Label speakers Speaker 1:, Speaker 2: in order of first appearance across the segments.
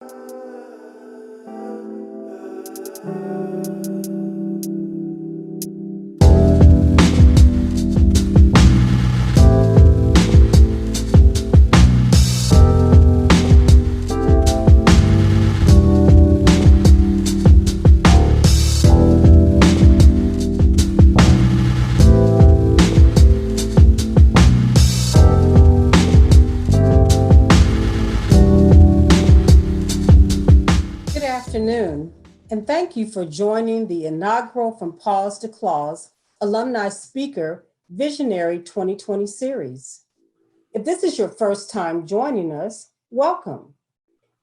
Speaker 1: Good afternoon, and thank you for joining the inaugural From Paws to Claws Alumni Speaker Visionary 2020 series. If this is your first time joining us, welcome.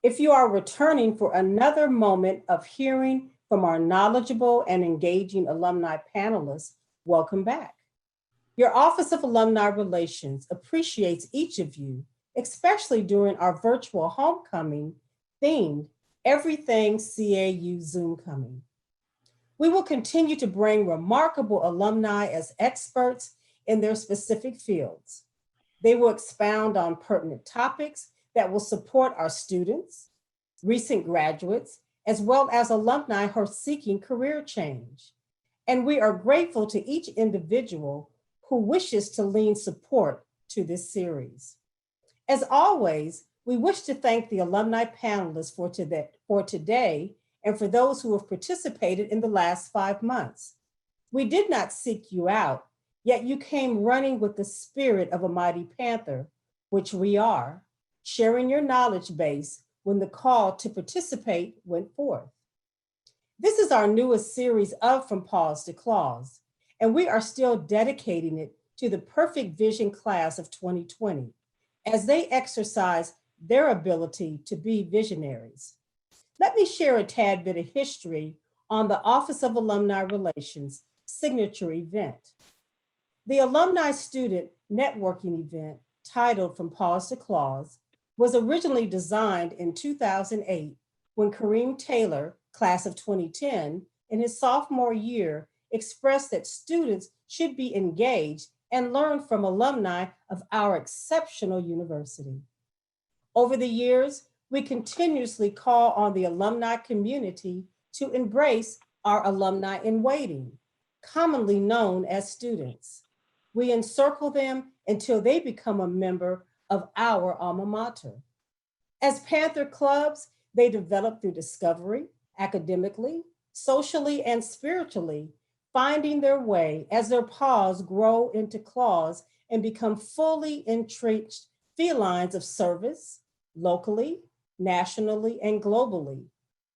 Speaker 1: If you are returning for another moment of hearing from our knowledgeable and engaging alumni panelists, welcome back. Your Office of Alumni Relations appreciates each of you, especially during our virtual homecoming themed Everything CAU Zoom Coming. We will continue to bring remarkable alumni as experts in their specific fields. They will expound on pertinent topics that will support our students, recent graduates, as well as alumni who are seeking career change. And we are grateful to each individual who wishes to lend support to this series. As always, we wish to thank the alumni panelists for today and for those who have participated in the last 5 months. We did not seek you out, yet you came running with the spirit of a mighty panther, which we are, sharing your knowledge base when the call to participate went forth. This is our newest series of From Paws to Claws, and we are still dedicating it to the Perfect Vision class of 2020 as they exercise their ability to be visionaries. Let me share a tad bit of history on the Office of Alumni Relations signature event. The Alumni Student Networking event, titled From Paws to Claws, was originally designed in 2008 when Kareem Taylor, class of 2010, in his sophomore year, expressed that students should be engaged and learn from alumni of our exceptional university. Over the years, we continuously call on the alumni community to embrace our alumni in waiting, commonly known as students. We encircle them until they become a member of our alma mater. As Panther clubs, they develop through discovery, academically, socially, and spiritually, finding their way as their paws grow into claws and become fully entrenched felines of service, locally, nationally, and globally,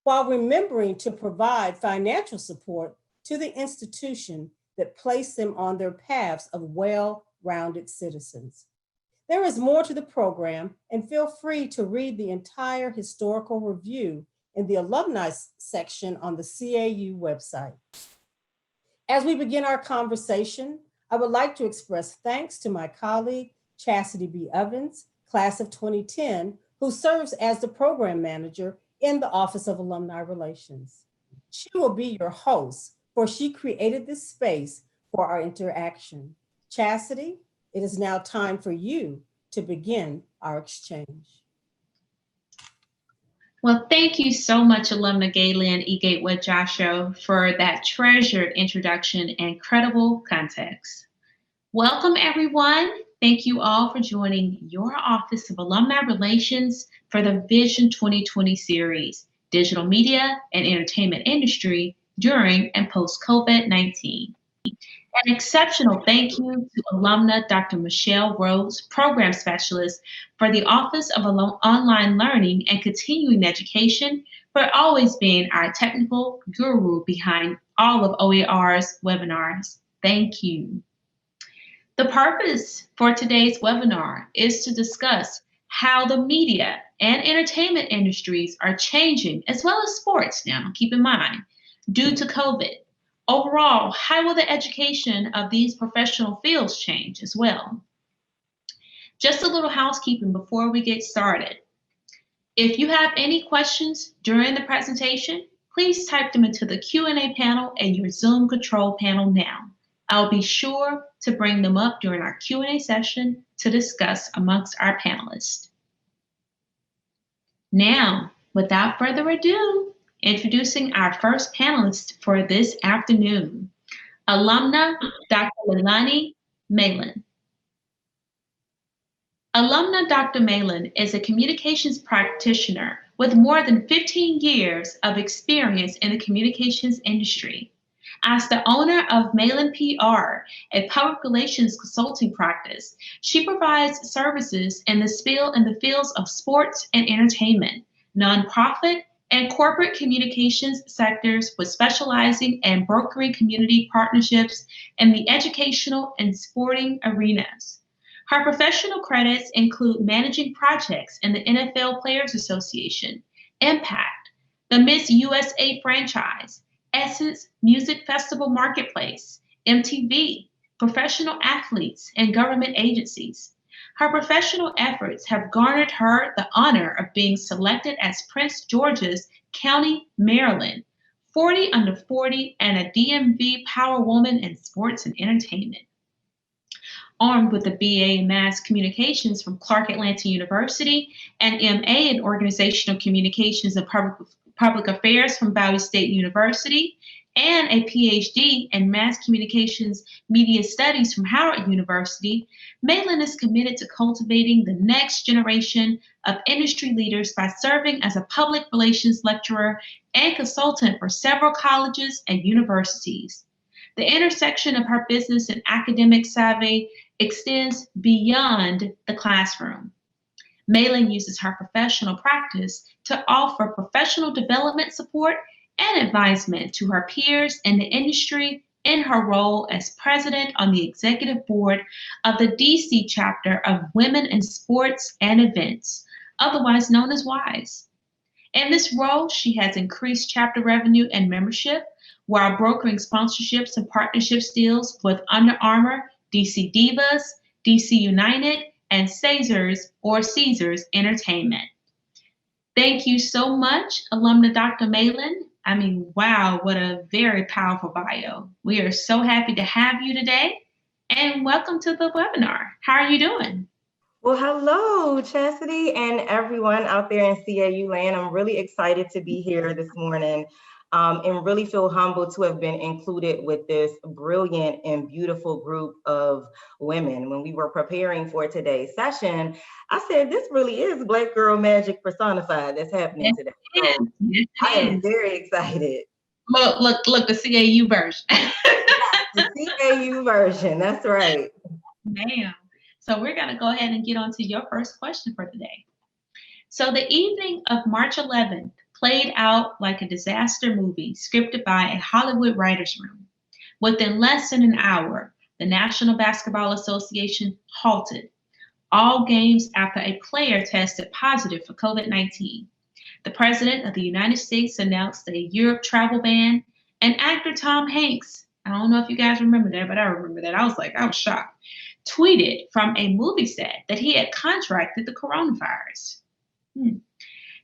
Speaker 1: while remembering to provide financial support to the institution that placed them on their paths of well-rounded citizens. There is more to the program, and feel free to read the entire historical review in the alumni section on the CAU website. As we begin our conversation, I would like to express thanks to my colleague, Chastity B. Evans, class of 2010, who serves as the program manager in the Office of Alumni Relations. She will be your host, for she created this space for our interaction. Chastity, it is now time for you to begin our exchange.
Speaker 2: Well, thank you so much, Alumna Galen E. Gateway Joshua, for that treasured introduction and credible context. Welcome, everyone. Thank you all for joining your Office of Alumni Relations for the Vision 2020 series, Digital Media and Entertainment Industry during and post-COVID-19. An exceptional thank you to alumna Dr. Michelle Rhodes, Program Specialist for the Office of Online Learning and Continuing Education, for always being our technical guru behind all of OER's webinars. Thank you. The purpose for today's webinar is to discuss how the media and entertainment industries are changing, as well as sports now, keep in mind, due to COVID. Overall, how will the education of these professional fields change as well? Just a little housekeeping before we get started. If you have any questions during the presentation, please type them into the Q&A panel and your Zoom control panel now. I'll be sure to bring them up during our Q&A session to discuss amongst our panelists. Now, Without further ado, introducing our first panelist for this afternoon, alumna Dr. Leilani Malin. Alumna Dr. Malin is a communications practitioner with more than 15 years of experience in the communications industry. As the owner of Malin PR, a public relations consulting practice, she provides services in the fields of sports and entertainment, nonprofit, and corporate communications sectors, with specializing and brokering community partnerships in the educational and sporting arenas. Her professional credits include managing projects in the NFL Players Association, Impact, the Miss USA franchise, Essence Music Festival Marketplace, MTV, professional athletes, and government agencies. Her professional efforts have garnered her the honor of being selected as Prince George's County, Maryland, 40 under 40, and a DMV Power Woman in Sports and Entertainment. Armed with a BA in Mass Communications from Clark Atlanta University and MA in Organizational Communications and Public Affairs from Bowie State University, and a PhD in Mass Communications Media Studies from Howard University, Malin is committed to cultivating the next generation of industry leaders by serving as a public relations lecturer and consultant for several colleges and universities. The intersection of her business and academic savvy extends beyond the classroom. Malin uses her professional practice to offer professional development support and advisement to her peers in the industry in her role as president on the executive board of the DC chapter of Women in Sports and Events, otherwise known as WISE. In this role, she has increased chapter revenue and membership while brokering sponsorships and partnerships deals with Under Armour, DC Divas, DC United, and Caesars Entertainment. Thank you so much, alumna Dr. Malin. I mean, wow, what a very powerful bio. We are so happy to have you today, and welcome to the webinar. How are you doing?
Speaker 3: Well, hello, Chastity, and everyone out there in CAU land. I'm really excited to be here this morning and really feel humbled to have been included with this brilliant and beautiful group of women. When we were preparing for today's session, I said, this really is Black Girl Magic personified that's happening today. So I am very excited.
Speaker 2: Look, the CAU version.
Speaker 3: The CAU version, that's right.
Speaker 2: Ma'am. So we're going to go ahead and get on to your first question for today. So the evening of March 11th played out like a disaster movie scripted by a Hollywood writer's room. Within less than an hour, the National Basketball Association halted all games after a player tested positive for COVID-19. The President of the United States announced a Europe travel ban, and actor Tom Hanks, I don't know if you guys remember that, but I remember that. I was shocked, tweeted from a movie set that he had contracted the coronavirus.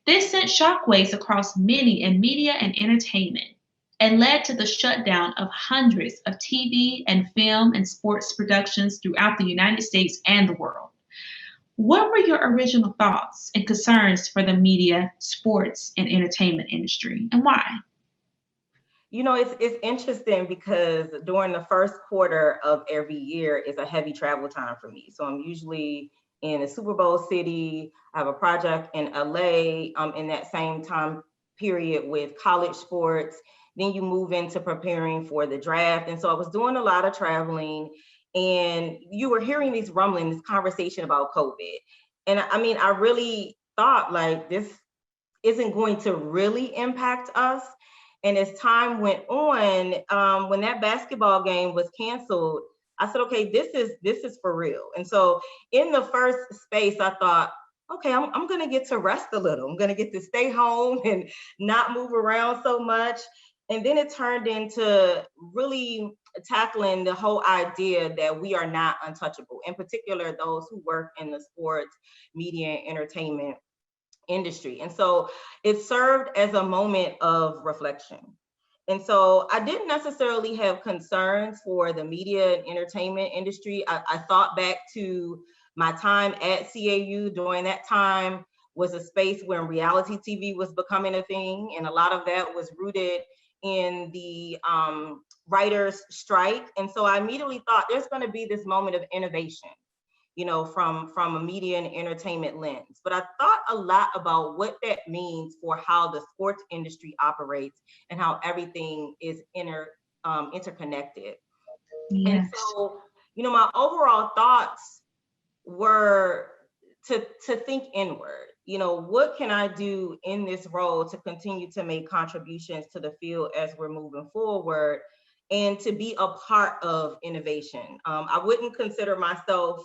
Speaker 2: This sent shockwaves across many in media and entertainment and led to the shutdown of hundreds of TV and film and sports productions throughout the United States and the world. What were your original thoughts and concerns for the media, sports, and entertainment industry, and why?
Speaker 3: You know, it's interesting because during the first quarter of every year is a heavy travel time for me. So I'm usually in a Super Bowl city. I have a project in LA in that same time period with college sports. Then you move into preparing for the draft. And so I was doing a lot of traveling, and you were hearing these rumblings, this conversation about COVID. And I mean, I really thought like this isn't going to really impact us. And as time went on, when that basketball game was canceled, I said, okay, this is for real. And so in the first space, I thought, okay, I'm gonna get to rest a little. I'm gonna get to stay home and not move around so much. And then it turned into really tackling the whole idea that we are not untouchable, in particular, those who work in the sports, media, and entertainment industry. And so it served as a moment of reflection. And so I didn't necessarily have concerns for the media and entertainment industry. I thought back to my time at CAU during that time was a space when reality TV was becoming a thing. And a lot of that was rooted in the writers' strike. And so I immediately thought there's going to be this moment of innovation, from a media and entertainment lens. But I thought a lot about what that means for how the sports industry operates and how everything is interconnected.
Speaker 2: Yes.
Speaker 3: And so, my overall thoughts were to think inward. What can I do in this role to continue to make contributions to the field as we're moving forward, and to be a part of innovation? I wouldn't consider myself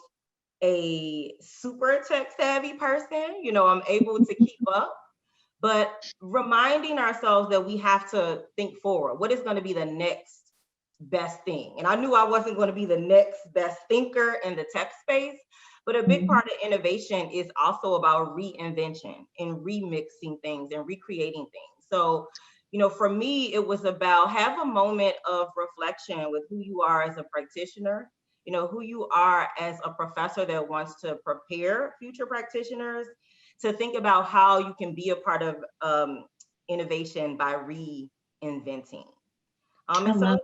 Speaker 3: a super tech savvy person. I'm able to keep up, but reminding ourselves that we have to think forward. What is going to be the next best thing? And I knew I wasn't going to be the next best thinker in the tech space, but a big part of innovation is also about reinvention and remixing things and recreating things. So, for me, it was about have a moment of reflection with who you are as a practitioner, who you are as a professor that wants to prepare future practitioners, to think about how you can be a part of innovation by reinventing. And so,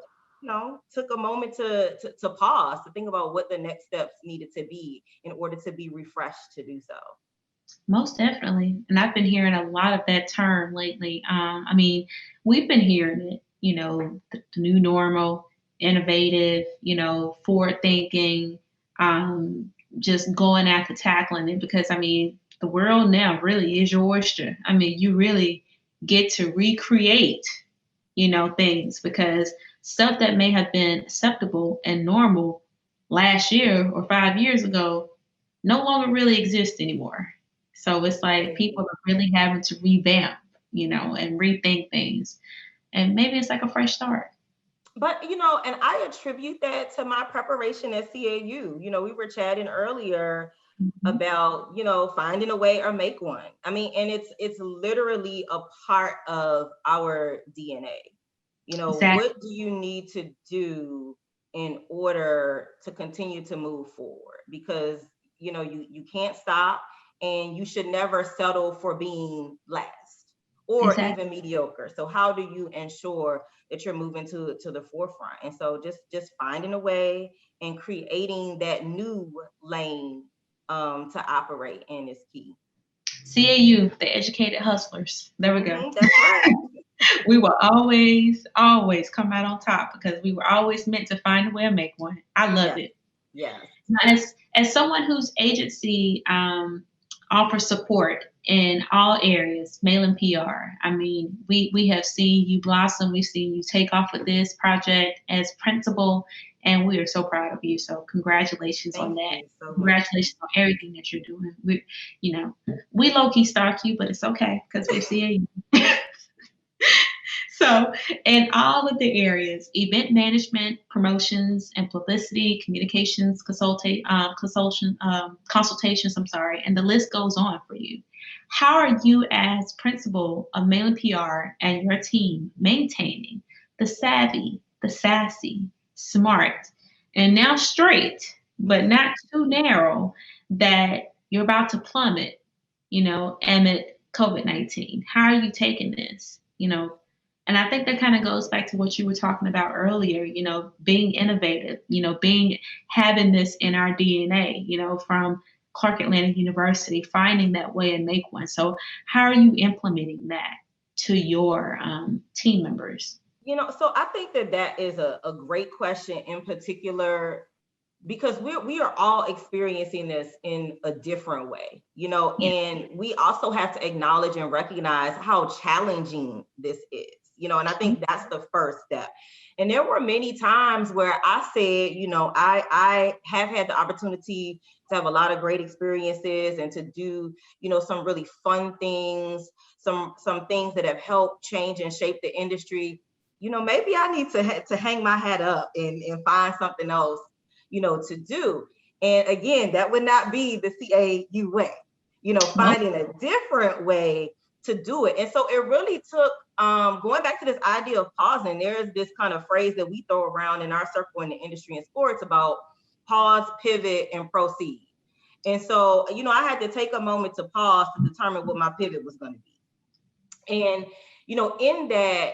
Speaker 3: took a moment to pause, to think about what the next steps needed to be in order to be refreshed to do so.
Speaker 2: Most definitely. And I've been hearing a lot of that term lately. We've been hearing it, the new normal, innovative, forward thinking, just going after tackling it, because the world now really is your oyster. You really get to recreate, things, because stuff that may have been acceptable and normal last year or 5 years ago no longer really exists anymore. So it's like people are really having to revamp, and rethink things. And maybe it's like a fresh start.
Speaker 3: But, and I attribute that to my preparation at CAU. We were chatting earlier about, finding a way or make one. And it's literally a part of our DNA.
Speaker 2: Exactly.
Speaker 3: What do you need to do in order to continue to move forward? Because, you can't stop, and you should never settle for being last or even mediocre. So how do you ensure that you're moving to the forefront? And so just finding a way and creating that new lane to operate in is key.
Speaker 2: CAU, the educated hustlers. There we go.
Speaker 3: That's right.
Speaker 2: We will always come out on top because we were always meant to find a way to make one. I love it.
Speaker 3: Yes.
Speaker 2: As someone whose agency offers support in all areas, mail and PR, we have seen you blossom. We've seen you take off with this project as principal, and we are so proud of you. So congratulations on that.
Speaker 3: So
Speaker 2: congratulations on everything that you're doing. We low-key stalk you, but it's okay because we're seeing you. So in all of the areas, event management, promotions, and publicity, communications, consultations, and the list goes on for you. How are you as principal of Mail and PR and your team maintaining the savvy, the sassy, smart, and now straight, but not too narrow, that you're about to plummet, amid COVID-19? How are you taking this, And I think that kind of goes back to what you were talking about earlier, being innovative, having this in our DNA, from Clark Atlanta University, finding that way and make one. So how are you implementing that to your team members?
Speaker 3: So I think that is a great question, in particular, because we are all experiencing this in a different way, and we also have to acknowledge and recognize how challenging this is. And I think that's the first step. And there were many times where I said, I have had the opportunity to have a lot of great experiences and to do, some really fun things, some things that have helped change and shape the industry. Maybe I need to hang my hat up and find something else, to do. And again, that would not be the CAU way, finding a different way to do it. And so it really took, going back to this idea of pausing, there's this kind of phrase that we throw around in our circle in the industry and sports about pause, pivot, and proceed. And so, you know, I had to take a moment to pause to determine what my pivot was going to be. And, you know, in that,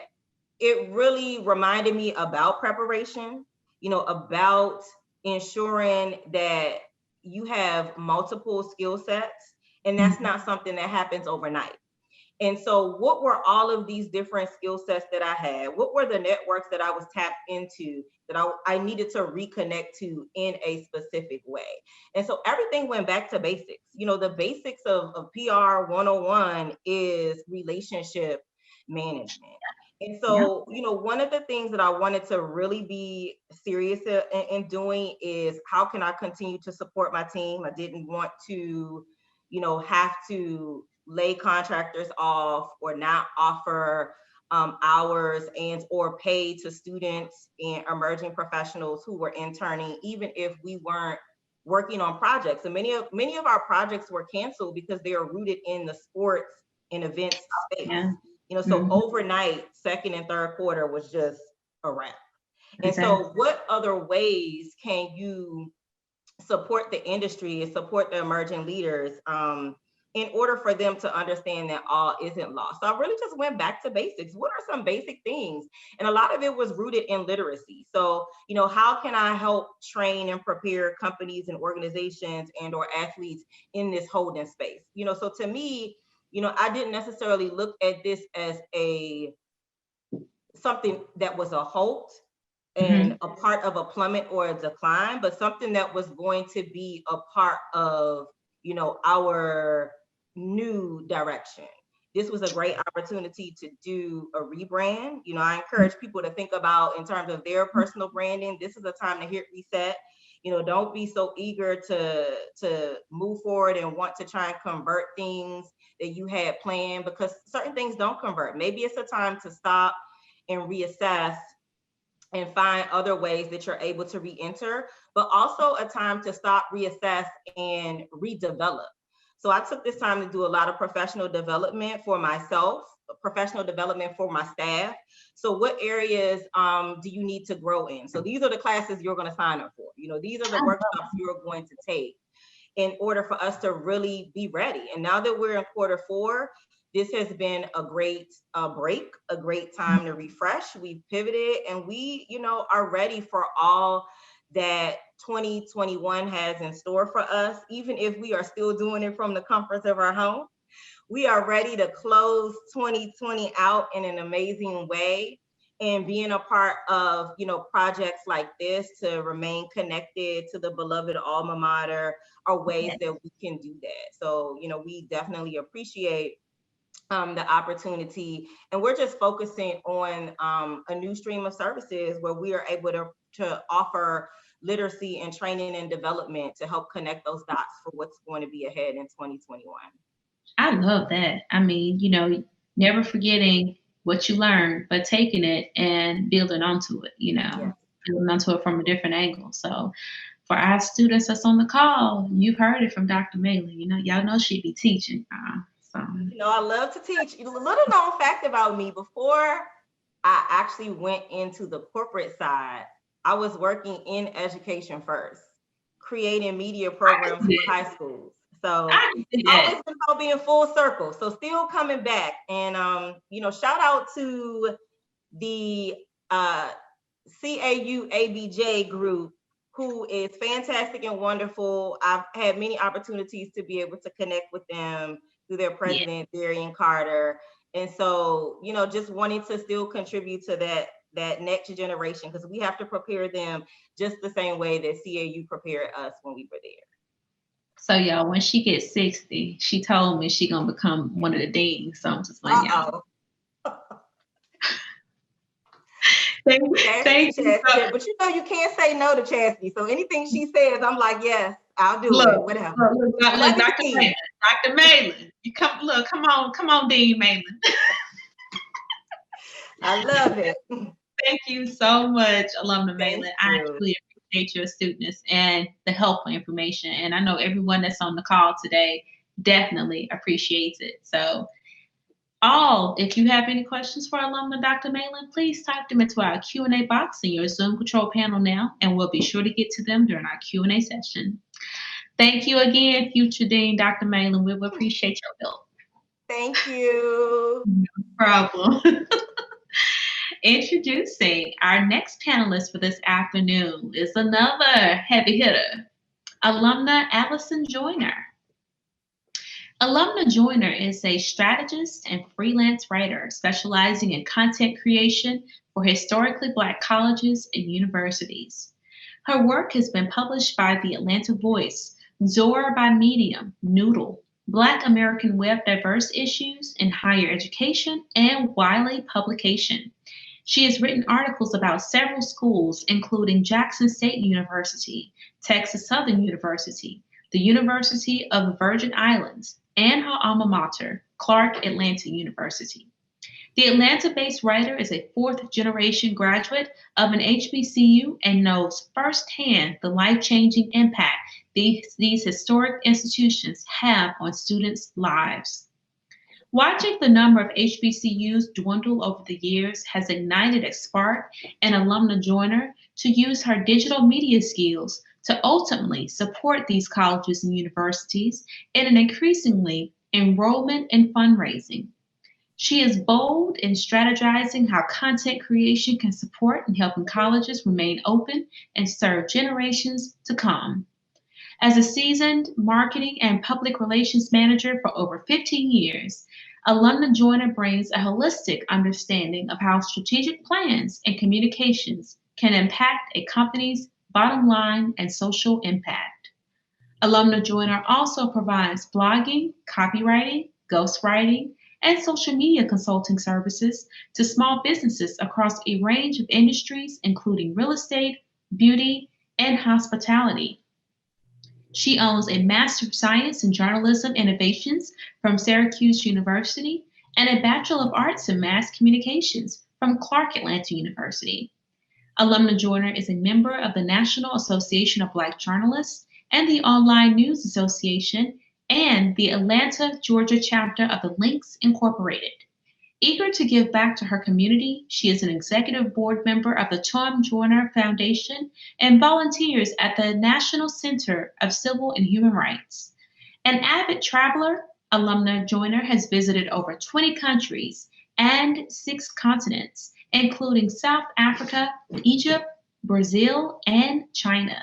Speaker 3: it really reminded me about preparation, you know, about ensuring that you have multiple skill sets, and that's not something that happens overnight. And so what were all of these different skill sets that I had? What were the networks that I was tapped into that I needed to reconnect to in a specific way? And so everything went back to basics. You know, the basics of PR 101 is relationship management. And so, you know, one of the things that I wanted to really be serious in doing is how can I continue to support my team? I didn't want to, you know, have to lay contractors off or not offer hours and or pay to students and emerging professionals who were interning, even if we weren't working on projects. And many of our projects were canceled because they are rooted in the sports and events space. You know, so overnight, second and third quarter was just a wrap. And so what other ways can you support the industry and support the emerging leaders in order for them to understand that all isn't lost? So I really just went back to basics. What are some basic things? And a lot of it was rooted in literacy. So, you know, how can I help train and prepare companies and organizations and or athletes in this holding space? You know, so to me, you know, I didn't necessarily look at this as something that was a halt and a part of a plummet or a decline, but something that was going to be a part of, you know, our new direction. This was a great opportunity to do a rebrand. You know, I encourage people to think about in terms of their personal branding. This is a time to hit reset. You know, don't be so eager to move forward and want to try and convert things that you had planned, because certain things don't convert. Maybe it's a time to stop and reassess and find other ways that you're able to re-enter, but also a time to stop, reassess, and redevelop. So I took this time to do a lot of professional development for myself, professional development for my staff. So what areas do you need to grow in? So these are the classes you're going to sign up for. You know, these are the workshops you're going to take in order for us to really be ready. And now that we're in quarter 4, this has been a great break, a great time to refresh. We pivoted and we, you know, are ready for all that 2021 has in store for us. Even if we are still doing it from the comforts of our home, we are ready to close 2020 out in an amazing way. And being a part of, you know, projects like this to remain connected to the beloved alma mater are ways that we can do that. So, you know, we definitely appreciate the opportunity, and we're just focusing on a new stream of services where we are able to offer literacy and training and development to help connect those dots for what's going to be ahead in 2021.
Speaker 2: I love that. I mean, you know, never forgetting what you learned, but taking it and building onto it, you know, building onto it from a different angle. So for our students that's on the call, you've heard it from Dr. Malin. You know, y'all know she'd be teaching. So.
Speaker 3: You know, I love to teach. A little known fact about me, before I actually went into the corporate side, I was working in education first, creating media programs for high schools. So it's always been about being full circle. So still coming back. And, you know, shout out to the CAU-ABJ group, who is fantastic and wonderful. I've had many opportunities to be able to connect with them through their president, Darian Carter. And so, you know, just wanting to still contribute to that next generation, because we have to prepare them just the same way that CAU prepared us when we were there.
Speaker 2: So y'all, when she gets 60, she told me she gonna become one of the deans. So I'm just like, y'all. Thank you.
Speaker 3: But you know, you can't say no to Chastity. So anything she says, I'm like, yes, I'll do it. Whatever.
Speaker 2: Look, Dr. Malin, you come on, Dean Malin.
Speaker 3: I love it.
Speaker 2: Thank you so much, Alumna Malin. I truly appreciate your astuteness and the helpful information. And I know everyone that's on the call today definitely appreciates it. So if you have any questions for Alumna Dr. Malin, please type them into our Q&A box in your Zoom control panel now, and we'll be sure to get to them during our Q&A session. Thank you again, future Dean, Dr. Malin. We will appreciate your help.
Speaker 3: Thank you.
Speaker 2: No problem. Introducing our next panelist for this afternoon is another heavy hitter, alumna Allison Joyner. Alumna Joyner is a strategist and freelance writer specializing in content creation for historically Black colleges and universities. Her work has been published by The Atlanta Voice, Zora by Medium, Noodle, Black American Web Diverse Issues in Higher Education, and Wiley Publication. She has written articles about several schools, including Jackson State University, Texas Southern University, the University of the Virgin Islands, and her alma mater, Clark Atlanta University. The Atlanta-based writer is a fourth-generation graduate of an HBCU and knows firsthand the life-changing impact these historic institutions have on students' lives. Watching the number of HBCUs dwindle over the years has ignited a spark in alumna Joyner to use her digital media skills to ultimately support these colleges and universities in an increasingly enrollment and fundraising. She is bold in strategizing how content creation can support in helping colleges remain open and serve generations to come. As a seasoned marketing and public relations manager for over 15 years, alumna Joyner brings a holistic understanding of how strategic plans and communications can impact a company's bottom line and social impact. Alumna Joyner also provides blogging, copywriting, ghostwriting, and social media consulting services to small businesses across a range of industries, including real estate, beauty, and hospitality. She owns a Master of Science in Journalism Innovations from Syracuse University and a Bachelor of Arts in Mass Communications from Clark Atlanta University. Alumna Joyner is a member of the National Association of Black Journalists and the Online News Association and the Atlanta, Georgia chapter of the Links Incorporated. Eager to give back to her community, she is an executive board member of the Tom Joyner Foundation and volunteers at the National Center of Civil and Human Rights. An avid traveler, alumna Joyner has visited over 20 countries and 6 continents, including South Africa, Egypt, Brazil, and China.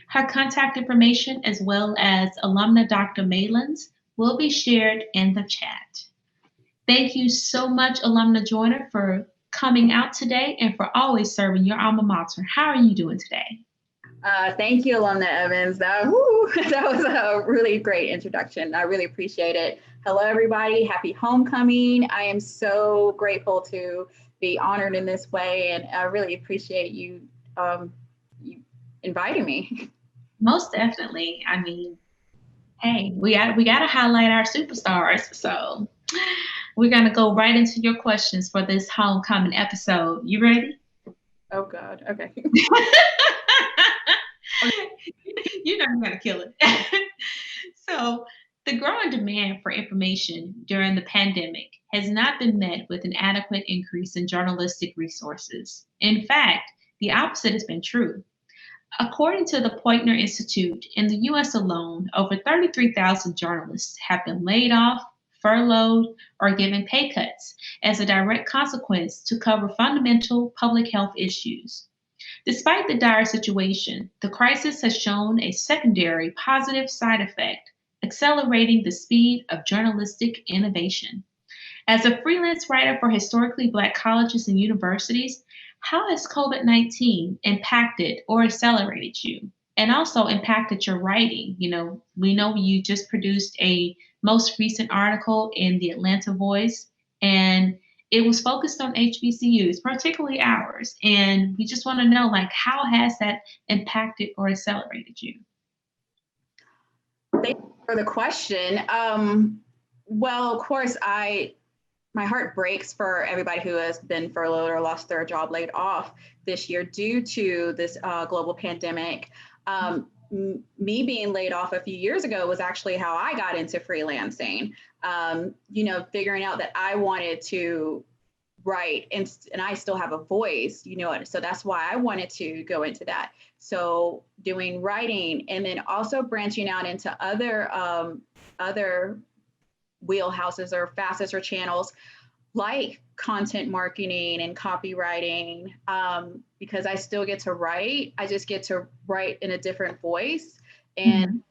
Speaker 2: Her contact information, as well as alumna Dr. Malin's, will be shared in the chat. Thank you so much, alumna Joyner, for coming out today and for always serving your alma mater. How are you doing today?
Speaker 4: Thank you, alumna Evans. That was a really great introduction. I really appreciate it. Hello, everybody. Happy homecoming. I am so grateful to be honored in this way, and I really appreciate you, you inviting me.
Speaker 2: Most definitely. I mean, hey, we got to highlight our superstars. So we're going to go right into your questions for this homecoming episode. You ready?
Speaker 4: Oh, God. Okay.
Speaker 2: You know you're going to kill it. So the growing demand for information during the pandemic has not been met with an adequate increase in journalistic resources. In fact, the opposite has been true. According to the Poitner Institute, in the US alone, over 33,000 journalists have been laid off, furloughed, or given pay cuts as a direct consequence to cover fundamental public health issues. Despite the dire situation, the crisis has shown a secondary positive side effect, accelerating the speed of journalistic innovation. As a freelance writer for historically Black colleges and universities, how has COVID-19 impacted or accelerated you and also impacted your writing? You know, we know you just produced a most recent article in the Atlanta Voice, and it was focused on HBCUs, particularly ours. And we just want to know, like, how has that impacted or accelerated you?
Speaker 4: Thank you for the question. Well, of course, my heart breaks for everybody who has been furloughed or lost their job, laid off this year due to this global pandemic. Me being laid off a few years ago was actually how I got into freelancing. You know, figuring out that I wanted to write and I still have a voice, you know, so that's why I wanted to go into that. So doing writing and then also branching out into other wheelhouses or facets or channels like content marketing and copywriting, because I still get to write. I just get to write in a different voice, and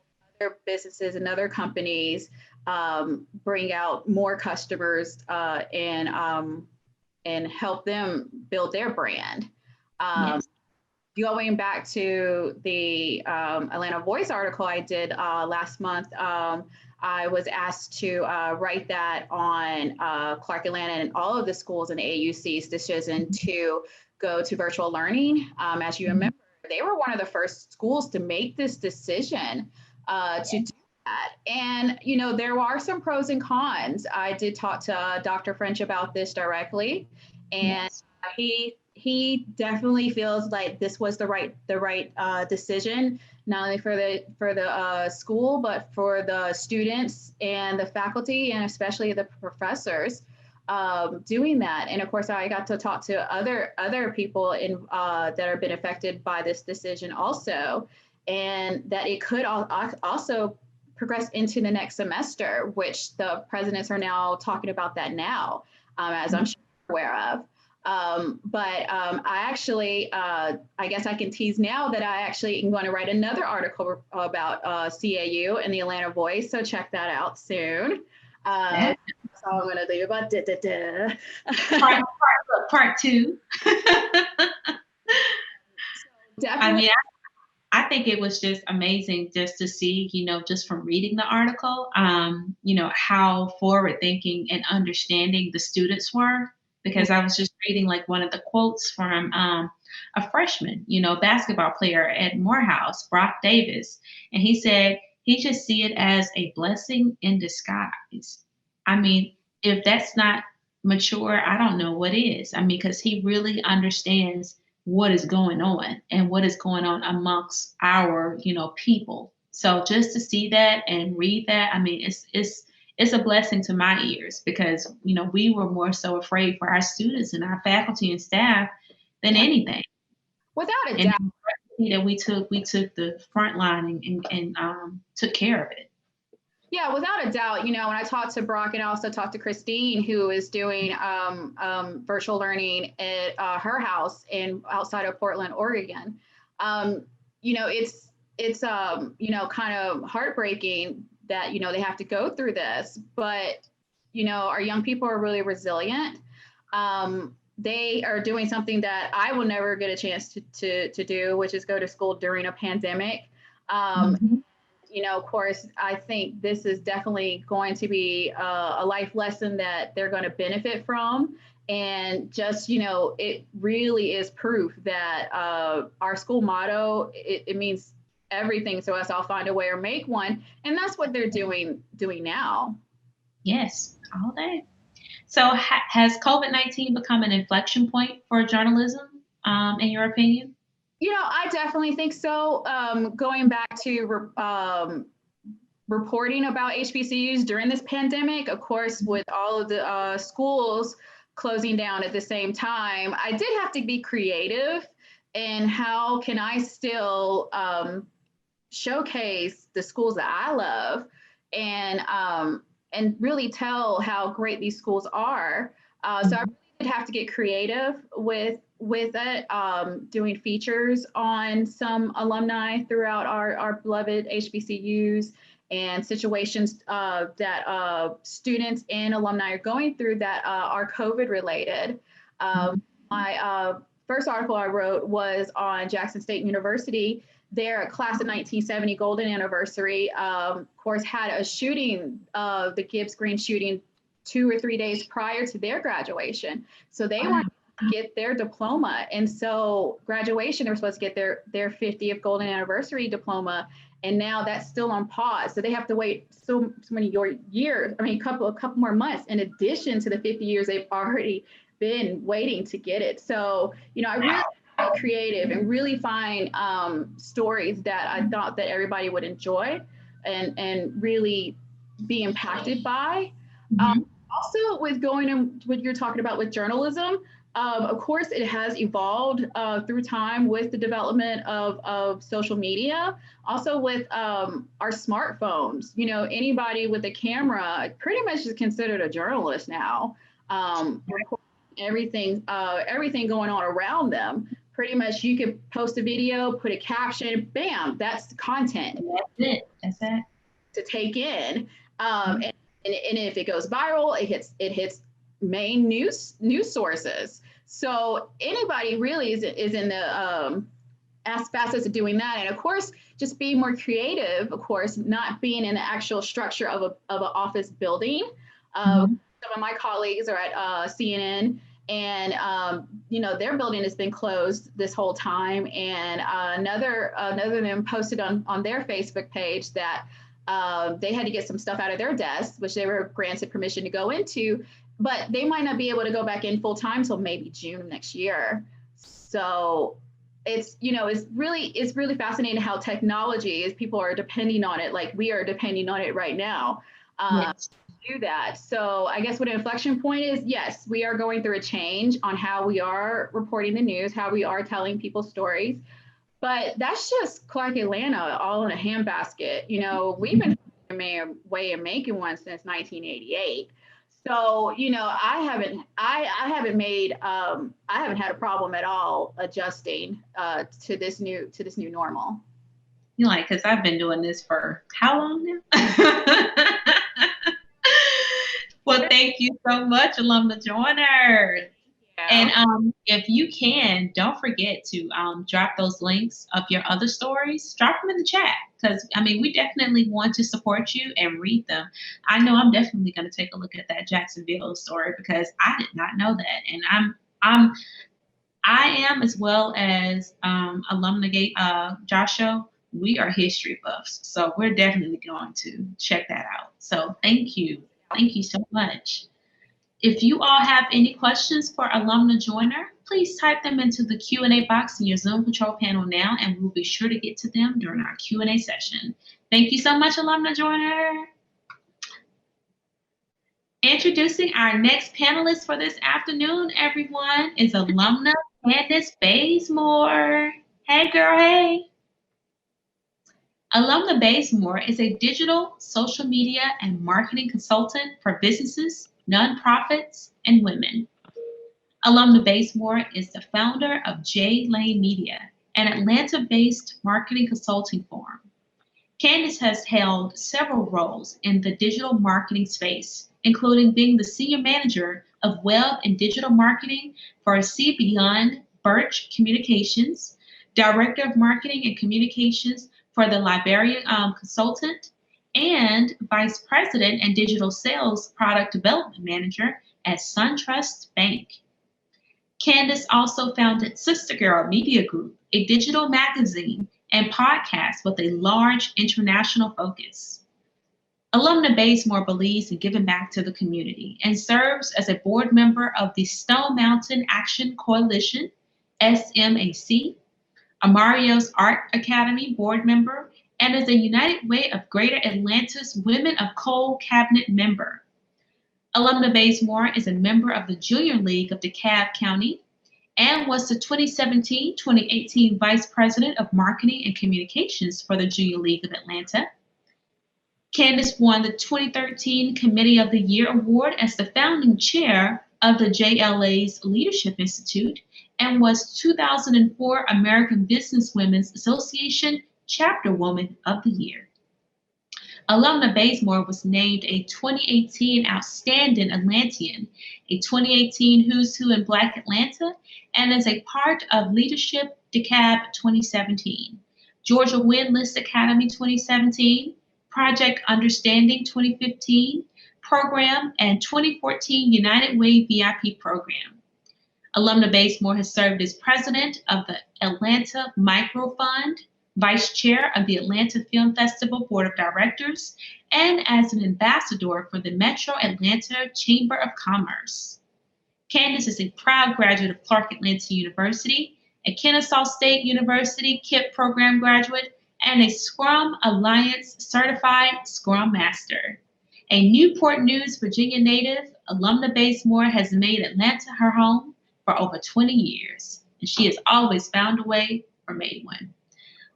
Speaker 4: other businesses and other companies bring out more customers and help them build their brand.
Speaker 2: Yes.
Speaker 4: Going back to the Atlanta Voice article I did last month, I was asked to write that on Clark Atlanta and all of the schools in the AUC's decision to go to virtual learning. As you remember, they were one of the first schools to make this decision to do that. And, you know, there are some pros and cons. I did talk to Dr. French about this directly, and he definitely feels like this was the right decision, not only for the school, but for the students and the faculty, and especially the professors doing that. And of course, I got to talk to other people that have been affected by this decision also, and that it could also progress into the next semester, which the presidents are now talking about that now, as I'm sure you're aware of. I actually, I guess I can tease now that I actually am going to write another article about CAU and the Atlanta Voice. So check that out soon. That's all I'm going to do about
Speaker 2: Part two. I mean, I think it was just amazing just to see, you know, just from reading the article, you know, how forward thinking and understanding the students were. Because I was just reading like one of the quotes from a freshman, you know, basketball player at Morehouse, Brock Davis. And he said he just see it as a blessing in disguise. I mean, if that's not mature, I don't know what is. I mean, because he really understands what is going on and what is going on amongst our, you know, people. So just to see that and read that, I mean, it's a blessing to my ears, because, you know, we were more so afraid for our students and our faculty and staff than anything.
Speaker 4: Without a
Speaker 2: and
Speaker 4: doubt.
Speaker 2: That we took the front line and took care of it.
Speaker 4: Yeah, without a doubt. You know, when I talked to Brock and I also talked to Christine, who is doing virtual learning at her house outside of Portland, Oregon. You know, it's you know, kind of heartbreaking that, you know, they have to go through this, but, you know, our young people are really resilient. They are doing something that I will never get a chance to do, which is go to school during a pandemic. You know, of course, I think this is definitely going to be a life lesson that they're going to benefit from. And just, you know, it really is proof that our school motto, it means everything to us. I'll find a way or make one. And that's what they're doing now.
Speaker 2: Yes, all day. So has COVID-19 become an inflection point for journalism, in your opinion?
Speaker 4: You know, I definitely think so. Going back to reporting about HBCUs during this pandemic, of course, with all of the schools closing down at the same time, I did have to be creative in how can I still showcase the schools that I love and really tell how great these schools are. So I really did have to get creative with it, doing features on some alumni throughout our beloved HBCUs and situations that students and alumni are going through that are COVID related. My first article I wrote was on Jackson State University. Their class of 1970 golden anniversary, of course, had a shooting, the Gibbs Green shooting 2 or 3 days prior to their graduation. So they wanted to get their diploma. And so graduation, they were supposed to get their 50th golden anniversary diploma. And now that's still on pause. So they have to wait so many years, I mean, a couple more months in addition to the 50 years they've already been waiting to get it. So, you know, I really get creative and really find stories that I thought that everybody would enjoy and really be impacted by. Also, with going in what you're talking about with journalism, of course, it has evolved through time with the development of social media. Also, with our smartphones, anybody with a camera pretty much is considered a journalist now. Everything going on around them. Pretty much, you could post a video, put a caption, bam, that's the content.
Speaker 2: That's it.
Speaker 4: To take in. And if it goes viral, it hits main news sources. So anybody really is in the facets of doing that. And of course, just being more creative, of course, not being in the actual structure of an office building. Some of my colleagues are at CNN, and their building has been closed this whole time. And another of them posted on their Facebook page that they had to get some stuff out of their desks, which they were granted permission to go into, but they might not be able to go back in full time till maybe June of next year. So it's really fascinating how technology is, people are depending on it, like we are depending on it right now. Yes. To do that. So I guess what an inflection point is, yes, we are going through a change on how we are reporting the news, how we are telling people's stories. But that's just Clark Atlanta all in a handbasket. We've been a way of making one since 1988. So, I haven't had a problem at all adjusting to this new normal.
Speaker 2: Because I've been doing this for how long now? Well, thank you so much, Alumna Joyner. And if you can, don't forget to drop those links of your other stories. Drop them in the chat, because we definitely want to support you and read them. I know I'm definitely going to take a look at that Jacksonville story, because I did not know that, and I am, as well as Alumna Joshua. We are history buffs, so we're definitely going to check that out. So thank you so much. If you all have any questions for Alumna Joyner, please type them into the Q&A box in your Zoom control panel now, and we'll be sure to get to them during our Q&A session. Thank you so much, Alumna Joyner. Introducing our next panelist for this afternoon, everyone, is Alumna Candace Bazemore. Hey, girl, hey. Alumna Bazemore is a digital, social media, and marketing consultant for businesses, nonprofits, and women. Alumna Bazemore is the founder of J Lane Media, an Atlanta-based marketing consulting firm. Candace has held several roles in the digital marketing space, including being the senior manager of web and digital marketing for See Beyond Birch Communications, director of marketing and communications for the Liberian Consultant, and Vice President and Digital Sales Product Development Manager at SunTrust Bank. Candace also founded Sister Girl Media Group, a digital magazine and podcast with a large international focus. Alumna Bazemore believes in giving back to the community and serves as a board member of the Stone Mountain Action Coalition, SMAC, Amario's Art Academy board member, and is a United Way of Greater Atlanta's Women of Coal Cabinet member. Alumna Bazemore is a member of the Junior League of DeKalb County and was the 2017-2018 Vice President of Marketing and Communications for the Junior League of Atlanta. Candace won the 2013 Committee of the Year Award as the founding chair of the JLA's Leadership Institute and was 2004 American Businesswomen's Association Chapter Woman of the Year. Alumna Bazemore was named a 2018 Outstanding Atlantean, a 2018 Who's Who in Black Atlanta, and is a part of Leadership DeKalb 2017, Georgia Windlist Academy 2017, Project Understanding 2015, Program, and 2014 United Way VIP Program. Alumna Bazemore has served as president of the Atlanta Micro Fund, vice chair of the Atlanta Film Festival Board of Directors, and as an ambassador for the Metro Atlanta Chamber of Commerce. Candace is a proud graduate of Clark Atlanta University, a Kennesaw State University KIPP program graduate, and a Scrum Alliance certified Scrum Master. A Newport News, Virginia native, Alumna Bazemore has made Atlanta her home for over 20 years, and she has always found a way or made one.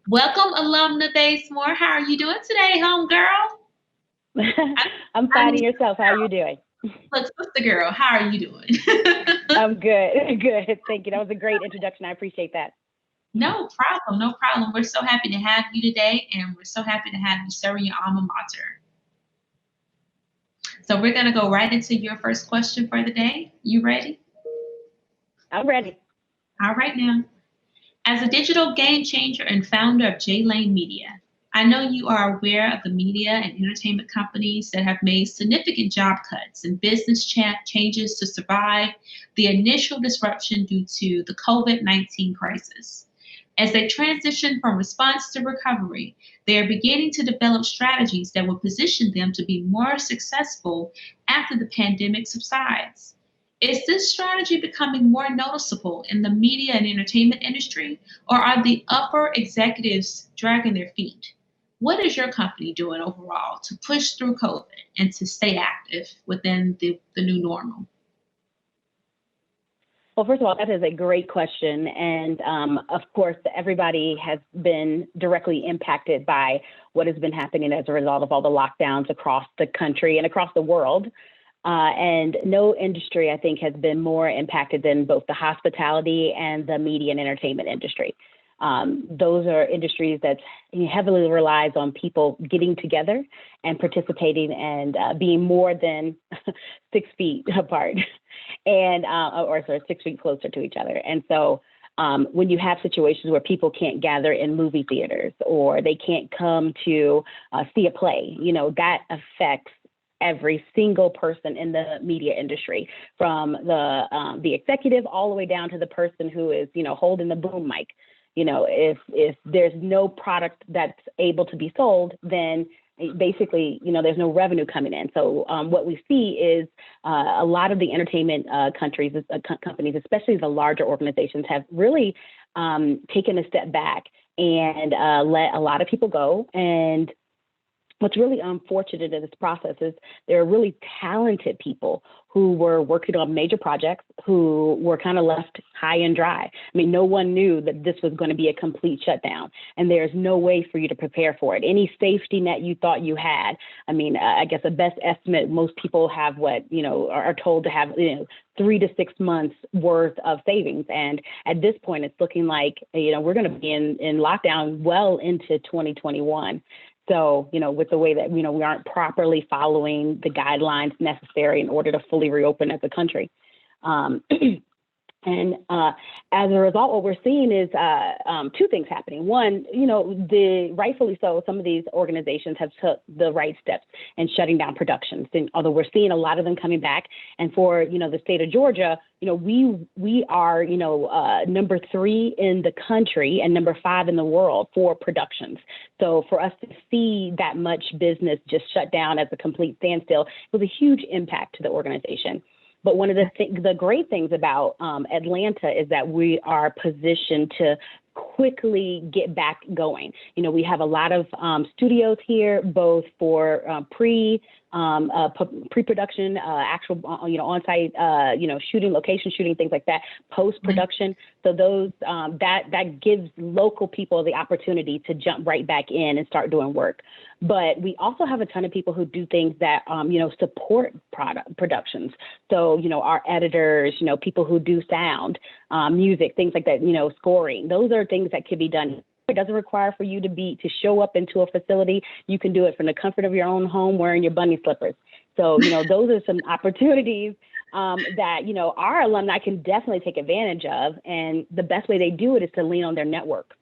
Speaker 2: Welcome, Alumna Bazemore. How are you doing today, homegirl?
Speaker 5: I'm fine. And yourself? How are you doing?
Speaker 2: Look, sister girl, how are you doing?
Speaker 5: I'm good. Good. Thank you. That was a great introduction. I appreciate that.
Speaker 2: No problem. No problem. We're so happy to have you today, and we're so happy to have you serving your alma mater. So we're going to go right into your first question for the day. You ready?
Speaker 5: I'm ready.
Speaker 2: All right now. As a digital game changer and founder of J-Lane Media, I know you are aware of the media and entertainment companies that have made significant job cuts and business changes to survive the initial disruption due to the COVID-19 crisis. As they transition from response to recovery, they are beginning to develop strategies that will position them to be more successful after the pandemic subsides. Is this strategy becoming more noticeable in the media and entertainment industry, or are the upper executives dragging their feet? What is your company doing overall to push through COVID and to stay active within the new normal?
Speaker 5: Well, first of all, that is a great question. And of course, everybody has been directly impacted by what has been happening as a result of all the lockdowns across the country and across the world. And no industry, I think, has been more impacted than both the hospitality and the media and entertainment industry. Those are industries that heavily relies on people getting together and participating and being more than 6 feet apart and or 6 feet closer to each other. And so when you have situations where people can't gather in movie theaters or they can't come to see a play, that affects every single person in the media industry, from the executive all the way down to the person who is, holding the boom mic. If there's no product that's able to be sold, then basically, there's no revenue coming in. So what we see is a lot of the entertainment companies, especially the larger organizations, have really taken a step back and let a lot of people go. And what's really unfortunate in this process is there are really talented people who were working on major projects who were kind of left high and dry. I mean, no one knew that this was going to be a complete shutdown, and there's no way for you to prepare for it. Any safety net you thought you had, I mean, I guess the best estimate, most people have are told to have, 3 to 6 months worth of savings. And at this point, it's looking like, we're going to be in lockdown well into 2021. So, with the way that, we aren't properly following the guidelines necessary in order to fully reopen as a country. And as a result, what we're seeing is 2 things happening. One, rightfully so, some of these organizations have took the right steps in shutting down productions. And although we're seeing a lot of them coming back, and for, the state of Georgia, we are, number 3 in the country and number 5 in the world for productions. So for us to see that much business just shut down as a complete standstill was a huge impact to the organization. But one of the great things about Atlanta is that we are positioned to quickly get back going. We have a lot of studios here, both for pre-production, actual, on-site, shooting, location shooting, things like that, post-production. So those that gives local people the opportunity to jump right back in and start doing work. But we also have a ton of people who do things that, support productions. So, our editors, people who do sound, music, things like that, scoring. Those are things that can be done. It doesn't require for you to show up into a facility. You can do it from the comfort of your own home wearing your bunny slippers. So, those are some opportunities that, our alumni can definitely take advantage of. And the best way they do it is to lean on their network.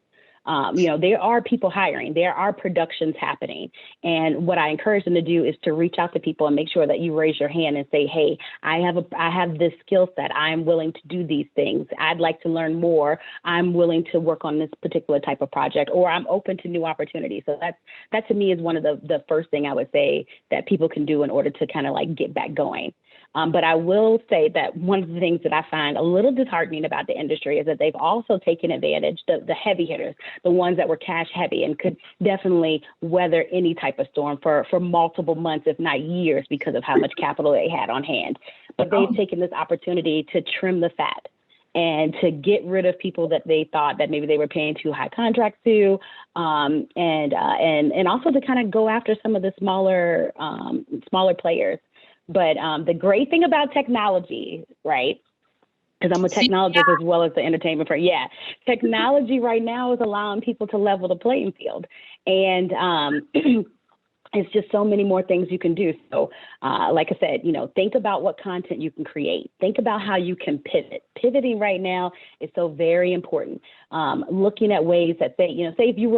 Speaker 5: There are people hiring, there are productions happening. And what I encourage them to do is to reach out to people and make sure that you raise your hand and say, hey, I have this skill set. I'm willing to do these things. I'd like to learn more. I'm willing to work on this particular type of project, or I'm open to new opportunities. So that to me is one of the first thing I would say that people can do in order to kind of like get back going. But I will say that one of the things that I find a little disheartening about the industry is that they've also taken advantage, the heavy hitters, the ones that were cash heavy and could definitely weather any type of storm for multiple months, if not years, because of how much capital they had on hand. but they've taken this opportunity to trim the fat and to get rid of people that they thought that maybe they were paying too high contracts to, and also to kind of go after some of the smaller players. But the great thing about technology, right? Because I'm a technologist as well as the entertainment person. Yeah, technology right now is allowing people to level the playing field, and it's just so many more things you can do. So like I said, think about what content you can create. Think about how you can pivot. Pivoting right now is so very important. Looking at ways that say if you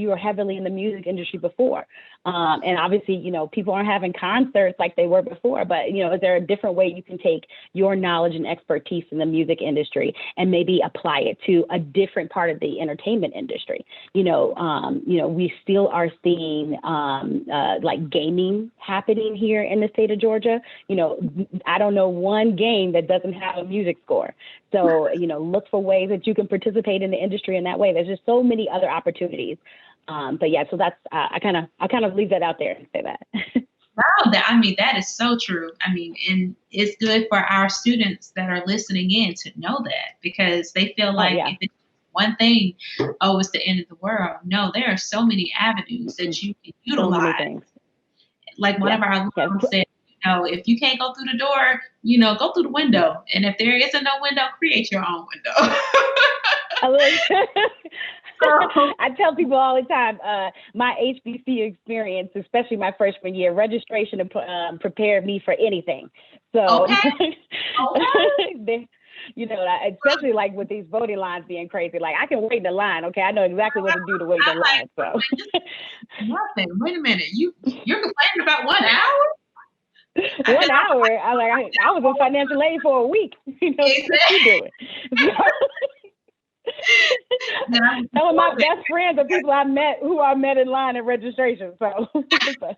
Speaker 5: were heavily in the music industry before, and obviously, people aren't having concerts like they were before, but, is there a different way you can take your knowledge and expertise in the music industry and maybe apply it to a different part of the entertainment industry? We still are seeing like gaming happening here in the state of Georgia. I don't know one game that doesn't have a music score. So, look for ways that you can participate in the industry in that way. There's just so many other opportunities. But yeah, so that's, I kind of leave that out there and say that.
Speaker 2: Wow, that is so true. And it's good for our students that are listening in to know that, because they feel like if it's one thing, it's the end of the world. No, there are so many avenues that you can utilize.
Speaker 5: So many things.
Speaker 2: Like one of our alums said, if you can't go through the door, go through the window. And if there isn't no window, create your own window.
Speaker 5: I tell people all the time, my HBCU experience, especially my freshman year, registration prepared me for anything. So, especially like with these voting lines being crazy, like I can wait in the line. Okay, I know exactly what to do to wait in the line. So,
Speaker 2: nothing. Wait a minute, you're complaining about 1 hour?
Speaker 5: 1 hour? I was in financial aid for a week. What you doing? Some of my best friends are people I met in line at registration. So, anyway.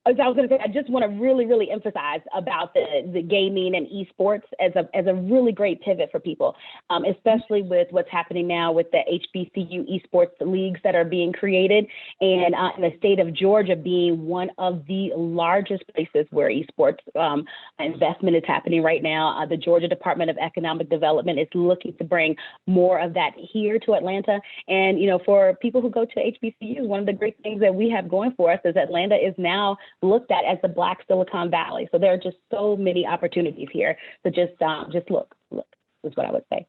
Speaker 5: I was going to say, I just want to really, really emphasize about the gaming and esports as a really great pivot for people, especially with what's happening now with the HBCU esports leagues that are being created, and in the state of Georgia being one of the largest places where esports investment is happening right now. The Georgia Department of Economic Development is looking to bring more of that here to Atlanta. And, for people who go to HBCUs, one of the great things that we have going for us is Atlanta is now looked at as the Black Silicon Valley. So there are just so many opportunities here. So just look is what I would say.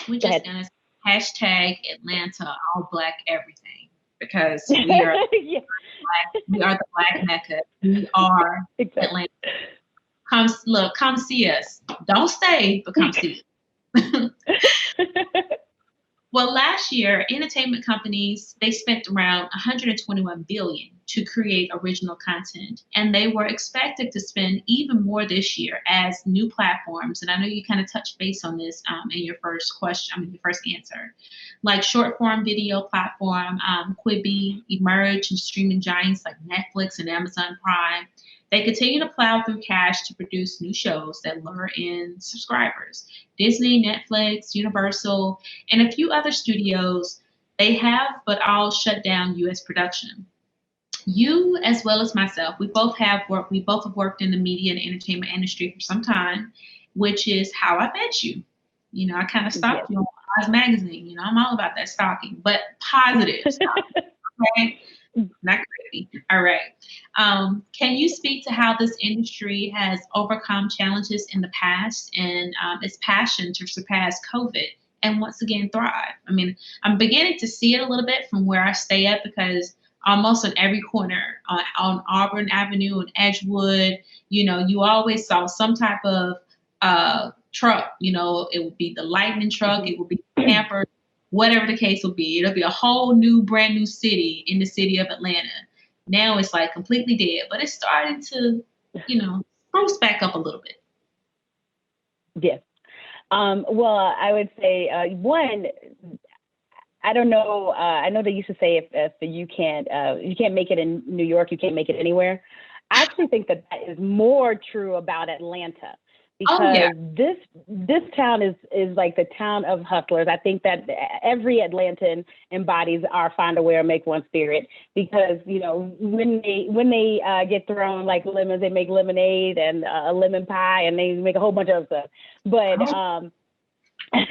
Speaker 2: We're just going to hashtag Atlanta all Black everything, because we are, we are the Black Mecca. We are Atlanta. Come see us. Don't stay, but come see us. Well, last year, entertainment companies, they spent around $121 billion to create original content, and they were expected to spend even more this year as new platforms. And I know you kind of touched base on this in your first answer, like short form video platform, Quibi, emerge, and streaming giants like Netflix and Amazon Prime. They continue to plow through cash to produce new shows that lure in subscribers. Disney, Netflix, Universal, and a few other studios, they have but all shut down U.S. production. You, as well as myself, we both have worked in the media and entertainment industry for some time, which is how I met you. I kind of stalked you on Paws magazine. I'm all about that stalking, but positive stalking. Okay. Not crazy. All right. Can you speak to how this industry has overcome challenges in the past and its passion to surpass COVID and once again thrive? I'm beginning to see it a little bit from where I stay at, because almost on every corner on Auburn Avenue and Edgewood, you always saw some type of truck. It would be the lightning truck, it would be the camper. Whatever the case will be, it'll be a whole brand new city in the city of Atlanta. Now it's like completely dead, but it's starting to, spruce back up a little bit.
Speaker 5: Yes. Well, I would say one, I don't know. I know they used to say if you can't make it in New York, you can't make it anywhere. I actually think that is more true about Atlanta. because
Speaker 2: Oh, yeah.
Speaker 5: this town is like the town of hustlers. I think that every Atlantan embodies our find a way or make one spirit, because when they get thrown like lemons, they make lemonade and a lemon pie, and they make a whole bunch of other stuff. But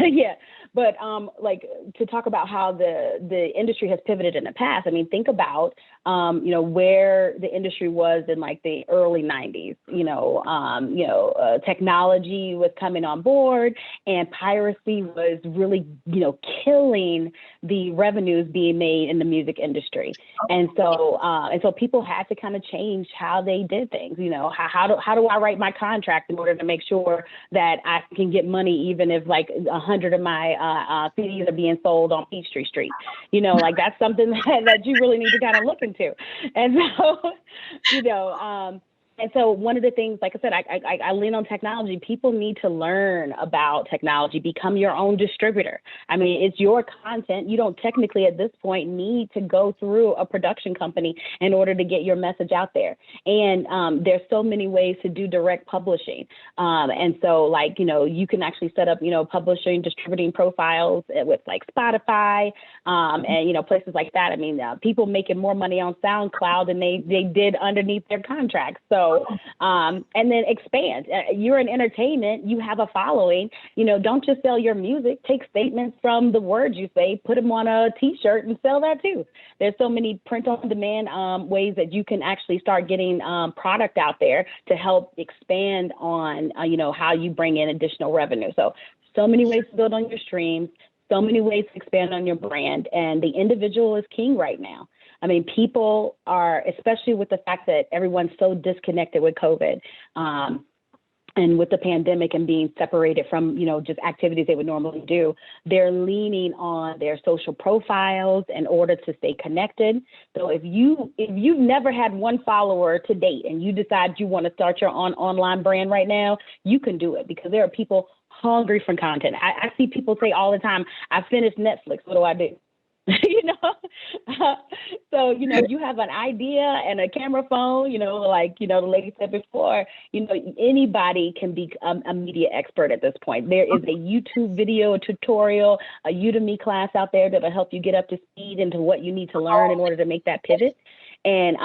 Speaker 5: yeah. But like, to talk about how the industry has pivoted in the past. I mean, think about where the industry was in like the early 90s. Technology was coming on board, and piracy was really killing the revenues being made in the music industry. And so people had to kind of change how they did things. How do I write my contract in order to make sure that I can get money, even if like 100 of my CDs are being sold on Peachtree Street. Like, that's something that you really need to kind of look into. And so, and so one of the things, like I said, I lean on technology. People need to learn about technology, become your own distributor. I mean, it's your content. You don't technically at this point need to go through a production company in order to get your message out there. And there's so many ways to do direct publishing. And so, like, you can actually set up, publishing, distributing profiles with like Spotify and, places like that. I mean, people making more money on SoundCloud than they did underneath their contracts. So, and then expand. You're in entertainment, you have a following, don't just sell your music, take statements from the words you say, put them on a t-shirt and sell that too. There's so many print on demand ways that you can actually start getting product out there to help expand on, how you bring in additional revenue. So many ways to build on your streams, so many ways to expand on your brand, and the individual is king right now. I mean, people are, especially with the fact that everyone's so disconnected with COVID and with the pandemic and being separated from, just activities they would normally do, they're leaning on their social profiles in order to stay connected. So if you've never had one follower to date and you decide you want to start your online brand right now, you can do it, because there are people hungry for content. I see people say all the time, I finished Netflix, what do I do? So, you have an idea and a camera phone, like, the lady said before, anybody can be a media expert at this point. There is a YouTube video, a tutorial, a Udemy class out there that'll help you get up to speed into what you need to learn in order to make that pivot. And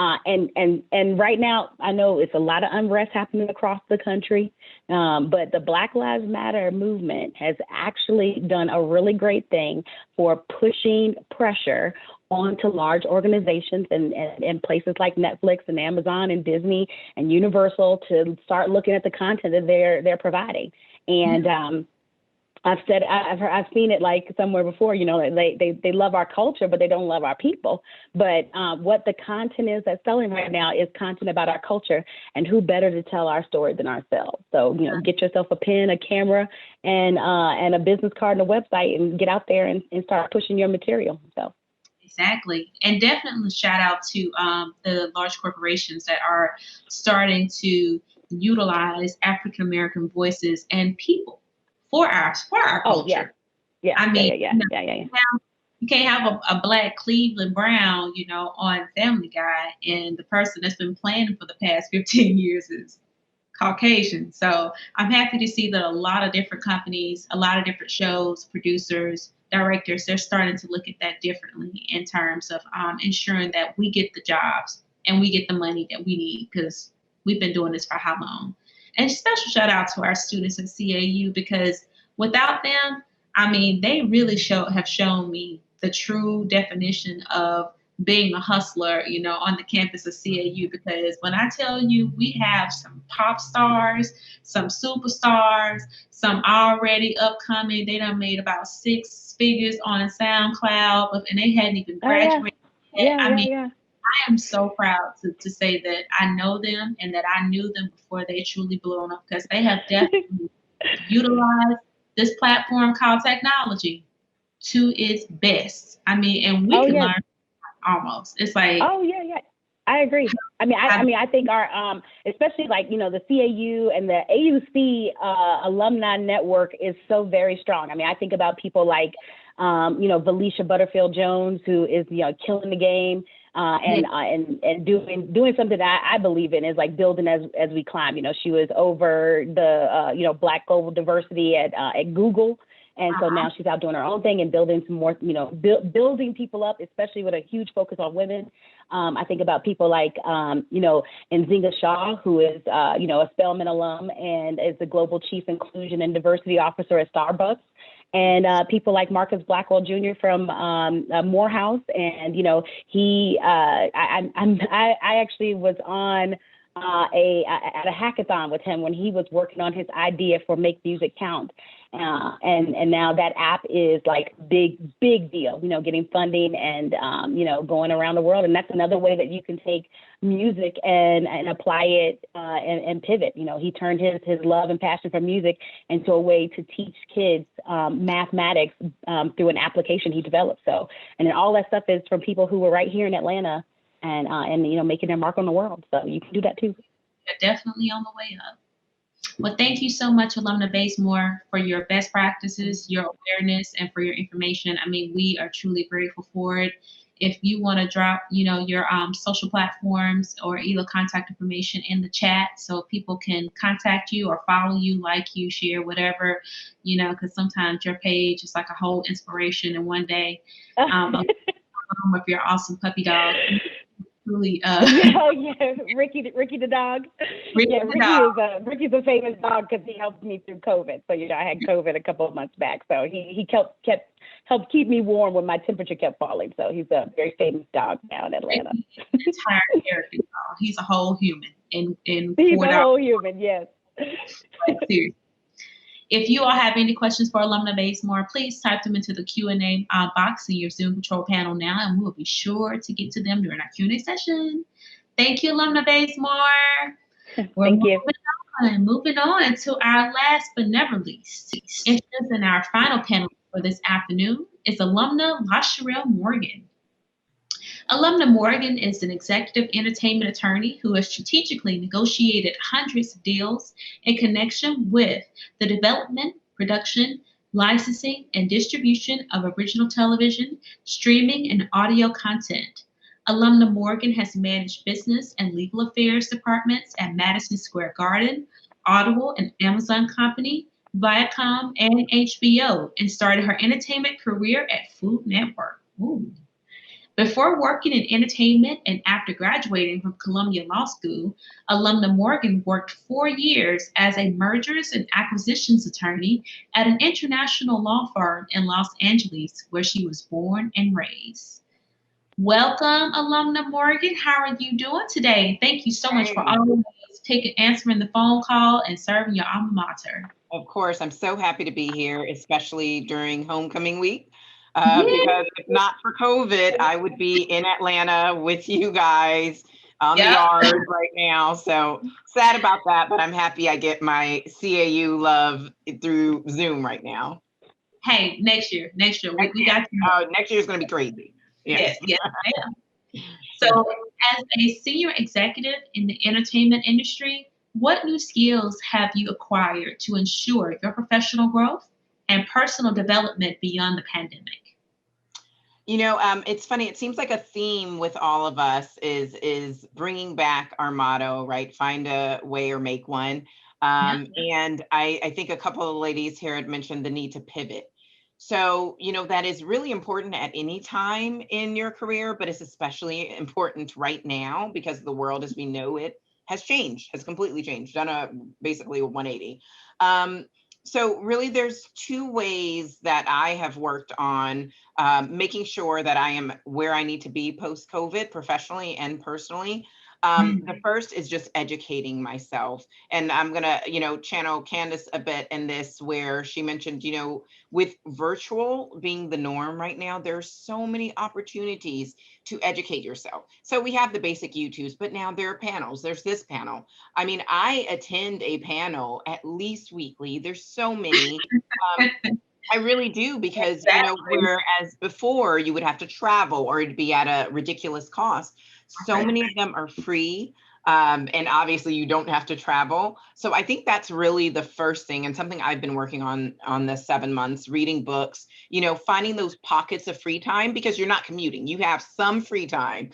Speaker 5: right now, I know it's a lot of unrest happening across the country, but the Black Lives Matter movement has actually done a really great thing for pushing pressure onto large organizations and places like Netflix and Amazon and Disney and Universal to start looking at the content that they're providing. And I've seen it like somewhere before, they love our culture, but they don't love our people. But what the content is that's selling right now is content about our culture, and who better to tell our story than ourselves. So, get yourself a pen, a camera, and a business card and a website, and get out there and start pushing your material. So.
Speaker 2: Exactly. And definitely shout out to the large corporations that are starting to utilize African-American voices and people for our culture.
Speaker 5: Oh, yeah.
Speaker 2: I mean,
Speaker 5: yeah.
Speaker 2: You can't have a Black Cleveland Brown, on Family Guy, and the person that's been playing for the past 15 years is Caucasian. So I'm happy to see that a lot of different companies, a lot of different shows, producers, directors, they're starting to look at that differently in terms of ensuring that we get the jobs and we get the money that we need, because we've been doing this for how long. And special shout out to our students at CAU, because without them, I mean, they really have shown me the true definition of being a hustler, on the campus of CAU. Because when I tell you, we have some pop stars, some superstars, some already upcoming, they done made about 6 figures on SoundCloud, and they hadn't even graduated yet. I am so proud to say that I know them and that I knew them before they truly blew up, because they have definitely utilized this platform called technology to its best. I mean, and we can learn almost. It's like,
Speaker 5: I agree. I think our especially like, the CAU and the AUC alumni network is so very strong. I mean, I think about people like Valisha Butterfield Jones, who is killing the game. and doing something that I believe in is like building as we climb. She was over the Black global diversity at Google. And so now she's out doing her own thing and building some more, building people up, especially with a huge focus on women. I think about people like, Nzinga Shaw, who is, a Spelman alum and is the Global Chief Inclusion and Diversity Officer at Starbucks. And people like Marcus Blackwell Jr. from Morehouse. And, I actually was on at a hackathon with him when he was working on his idea for Make Music Count. And now that app is like big deal, getting funding and, going around the world. And that's another way that you can take music and apply it and pivot. He turned his love and passion for music into a way to teach kids mathematics through an application he developed. So, and then all that stuff is from people who were right here in Atlanta and making their mark on the world. So you can do that too.
Speaker 2: You're definitely on the way up. Well, thank you so much, Alumna Bazemore, for your best practices, your awareness, and for your information. I mean, we are truly grateful for it. If you want to drop, your social platforms or either contact information in the chat so people can contact you or follow you, like you, share, whatever, because sometimes your page is like a whole inspiration in one day. With your awesome puppy dog. Really,
Speaker 5: Ricky the dog. Ricky's a famous dog because he helped me through COVID. So I had COVID a couple of months back. So he helped keep me warm when my temperature kept falling. So he's a very famous dog now in Atlanta.
Speaker 2: Entire character, dog. He's a whole human.
Speaker 5: He's a whole human, yes.
Speaker 2: Like, seriously. If you all have any questions for Alumna Bazemore, please type them into the Q&A box in your Zoom control panel now, and we'll be sure to get to them during our Q&A session. Thank you, Alumna Bazemore.
Speaker 5: Thank you.
Speaker 2: Moving on to our last but never least. Introducing our final panel for this afternoon is Alumna LaSherelle Morgan. Alumna Morgan is an executive entertainment attorney who has strategically negotiated hundreds of deals in connection with the development, production, licensing, and distribution of original television, streaming, and audio content. Alumna Morgan has managed business and legal affairs departments at Madison Square Garden, Audible and Amazon Company, Viacom, and HBO, and started her entertainment career at Food Network. Ooh. Before working in entertainment and after graduating from Columbia Law School, Alumna Morgan worked 4 years as a mergers and acquisitions attorney at an international law firm in Los Angeles, where she was born and raised. Welcome, Alumna Morgan. How are you doing today? Thank you so much for always answering the phone call and serving your alma mater.
Speaker 6: Of course, I'm so happy to be here, especially during homecoming week. Because if not for COVID, I would be in Atlanta with you guys on the yard right now. So sad about that, but I'm happy I get my CAU love through Zoom right now.
Speaker 2: Hey, next year, we got you.
Speaker 6: Next year is going to be crazy.
Speaker 2: Yes. So as a senior executive in the entertainment industry, what new skills have you acquired to ensure your professional growth and personal development beyond the pandemic?
Speaker 6: It's funny. It seems like a theme with all of us is bringing back our motto, right? Find a way or make one. And I think a couple of ladies here had mentioned the need to pivot. So, that is really important at any time in your career, but it's especially important right now because the world as we know it has completely changed, done basically a 180. So really, there's 2 ways that I have worked on making sure that I am where I need to be post-COVID, professionally and personally. The first is just educating myself. And I'm going to, channel Candace a bit in this, where she mentioned, with virtual being the norm right now, there's so many opportunities to educate yourself. So we have the basic YouTubes, but now there are panels. There's this panel. I mean, I attend a panel at least weekly. There's so many. I really do, because, whereas before you would have to travel or it'd be at a ridiculous cost. So many of them are free. And obviously you don't have to travel. So I think that's really the first thing, and something I've been working on the 7 months, reading books, finding those pockets of free time, because you're not commuting. You have some free time.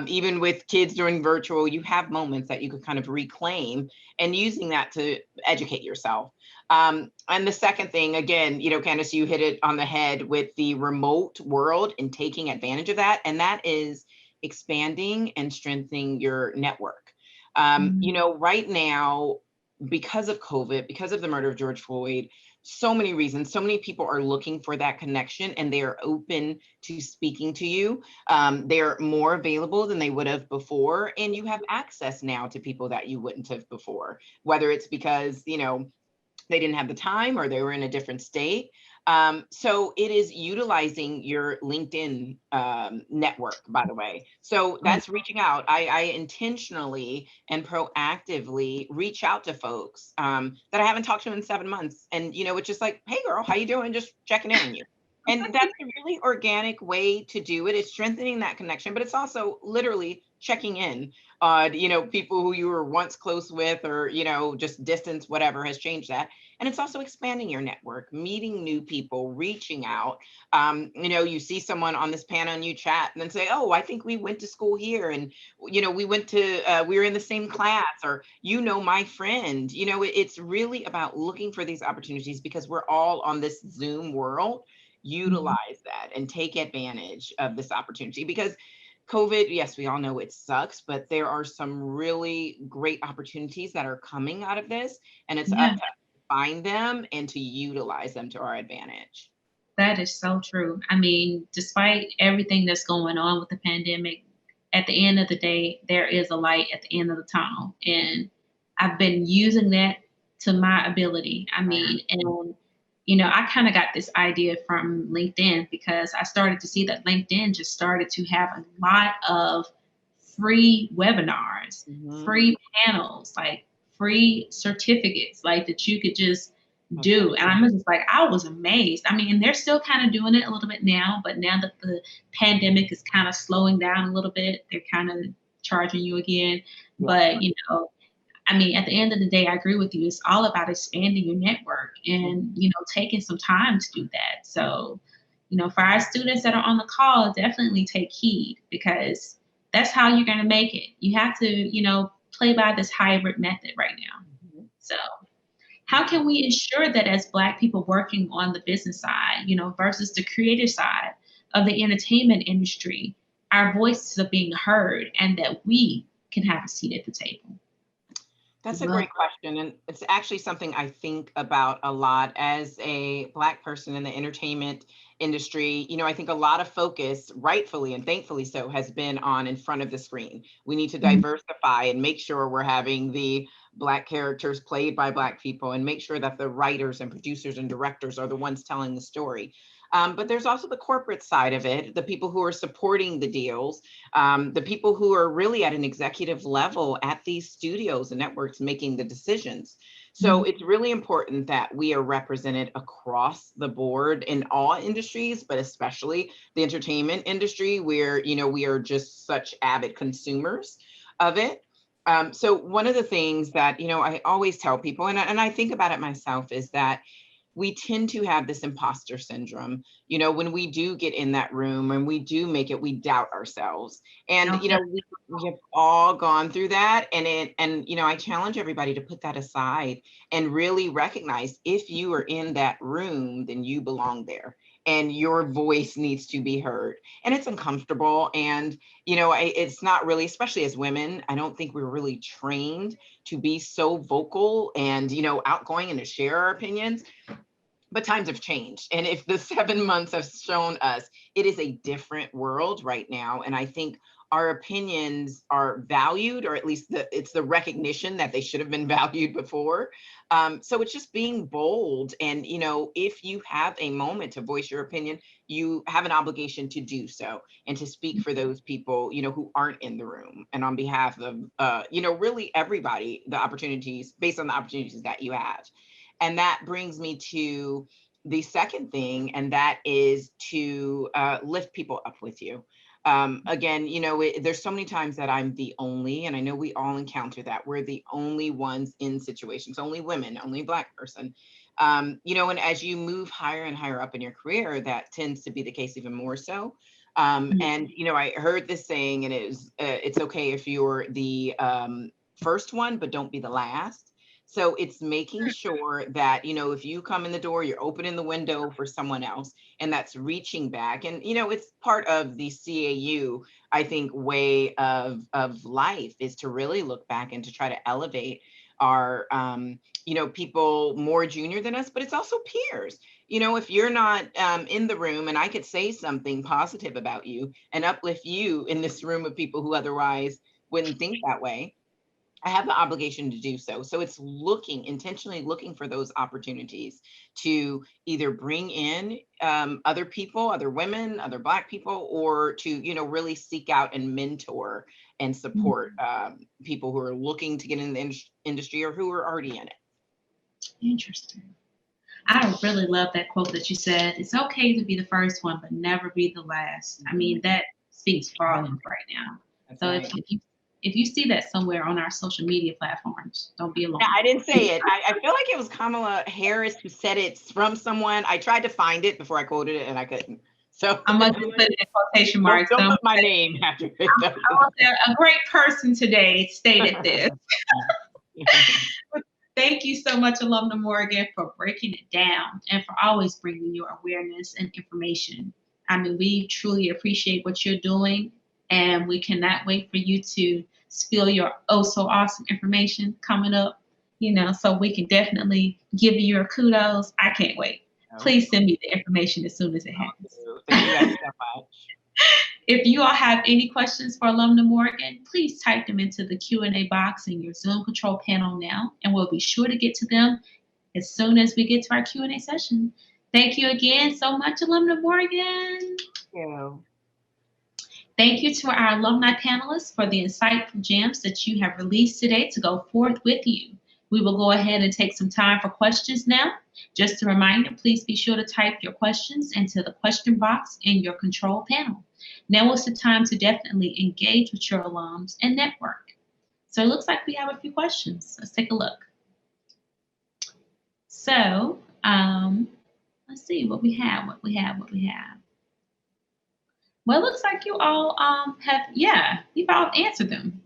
Speaker 6: Even with kids doing virtual, you have moments that you could kind of reclaim, and using that to educate yourself. And the second thing, again, Candace, you hit it on the head with the remote world and taking advantage of that. And that is expanding and strengthening your network. Right now, because of COVID, because of the murder of George Floyd, so many reasons, so many people are looking for that connection, and they are open to speaking to you. They're more available than they would have before. And you have access now to people that you wouldn't have before, whether it's because, they didn't have the time or they were in a different state. So it is utilizing your LinkedIn network, by the way. So that's reaching out. I intentionally and proactively reach out to folks that I haven't talked to in 7 months. And, it's just like, hey, girl, how you doing? Just checking in on you. And that's a really organic way to do it. It's strengthening that connection, but it's also literally checking in on, people who you were once close with, or, just distance, whatever has changed that. And it's also expanding your network, meeting new people, reaching out. You see someone on this panel and you chat and then say, oh, I think we went to school here. And, we were in the same class, or, my friend. It's really about looking for these opportunities, because we're all on this Zoom world. Utilize that and take advantage of this opportunity, because COVID, yes, we all know it sucks, but there are some really great opportunities that are coming out of this, and it's up to us to find them and to utilize them to our advantage.
Speaker 2: That is so true. I mean, despite everything that's going on with the pandemic, at the end of the day, there is a light at the end of the tunnel. And I've been using that to my ability. I mean, and I kind of got this idea from LinkedIn, because I started to see that LinkedIn just started to have a lot of free webinars, free panels, like free certificates, like that you could just do. And I'm just like, I was amazed. I mean, and they're still kind of doing it a little bit now, but now that the pandemic is kind of slowing down a little bit, they're kind of charging you again. But, I mean, at the end of the day, I agree with you. It's all about expanding your network and, taking some time to do that. So, for our students that are on the call, definitely take heed, because that's how you're going to make it. You have to, play by this hybrid method right now. So how can we ensure that as Black people working on the business side, versus the creative side of the entertainment industry, our voices are being heard and that we can have a seat at the table?
Speaker 6: That's a great question. And it's actually something I think about a lot as a Black person in the entertainment industry. I think a lot of focus, rightfully and thankfully so, has been on in front of the screen. We need to diversify and make sure we're having the Black characters played by Black people, and make sure that the writers and producers and directors are the ones telling the story. But there's also the corporate side of it, the people who are supporting the deals, the people who are really at an executive level at these studios and networks making the decisions. So it's really important that we are represented across the board in all industries, but especially the entertainment industry, where, we are just such avid consumers of it. So one of the things that, I always tell people, and I think about it myself, is that we tend to have this imposter syndrome. When we do get in that room and we do make it, we doubt ourselves. And, we have all gone through that. And I challenge everybody to put that aside and really recognize, if you are in that room, then you belong there. And your voice needs to be heard. And it's uncomfortable. And, it's not really, especially as women, I don't think we're really trained to be so vocal and, outgoing and to share our opinions. But times have changed. And if the 7 months have shown us, it is a different world right now. And I think our opinions are valued, or at least it's the recognition that they should have been valued before. So it's just being bold. And, if you have a moment to voice your opinion, you have an obligation to do so, and to speak for those people, who aren't in the room, and on behalf of, really everybody, the opportunities, based on the opportunities that you have. And that brings me to the second thing, and that is to lift people up with you. Again, there's so many times that I'm the only, and I know we all encounter that, we're the only ones in situations, only women, only Black person. And as you move higher and higher up in your career, that tends to be the case even more so. And, I heard this saying, and it's okay if you're the first one, but don't be the last. So it's making sure that, if you come in the door, you're opening the window for someone else, and that's reaching back. And, it's part of the CAU, I think, way of life is to really look back and to try to elevate our, people more junior than us, but it's also peers. If you're not in the room and I could say something positive about you and uplift you in this room of people who otherwise wouldn't think that way, I have the obligation to do so. So it's intentionally looking for those opportunities to either bring in other people, other women, other Black people, or to, really seek out and mentor and support people who are looking to get in the industry or who are already in it.
Speaker 2: Interesting. I really love that quote that you said. It's okay to be the first one, but never be the last. I mean, that speaks volumes right now. That's so right. If you see that somewhere on our social media platforms, don't be alone.
Speaker 6: No, I didn't say it. I feel like it was Kamala Harris who said it from someone. I tried to find it before I quoted it and I couldn't. So
Speaker 2: I'm going to put it in quotation marks.
Speaker 6: Don't put my name after it.
Speaker 2: A great person today stated this. Thank you so much, Alumna Morgan, for breaking it down and for always bringing your awareness and information. I mean, we truly appreciate what you're doing, and we cannot wait for you to spill your oh so awesome information coming up, so we can definitely give you your kudos. I can't wait. Please send me the information as soon as it happens.
Speaker 6: Thank you guys so much.
Speaker 2: If you all have any questions for Alumna Morgan, please type them into the Q&A box in your Zoom control panel now, and we'll be sure to get to them as soon as we get to our Q&A session. Thank you again so much, Alumna Morgan.
Speaker 6: Thank you.
Speaker 2: Thank you to our alumni panelists for the insightful gems that you have released today to go forth with you. We will go ahead and take some time for questions now. Just a reminder, please be sure to type your questions into the question box in your control panel. Now is the time to definitely engage with your alums and network. So it looks like we have a few questions. Let's take a look. So let's see what we have. Well, it looks like you all you've all answered them.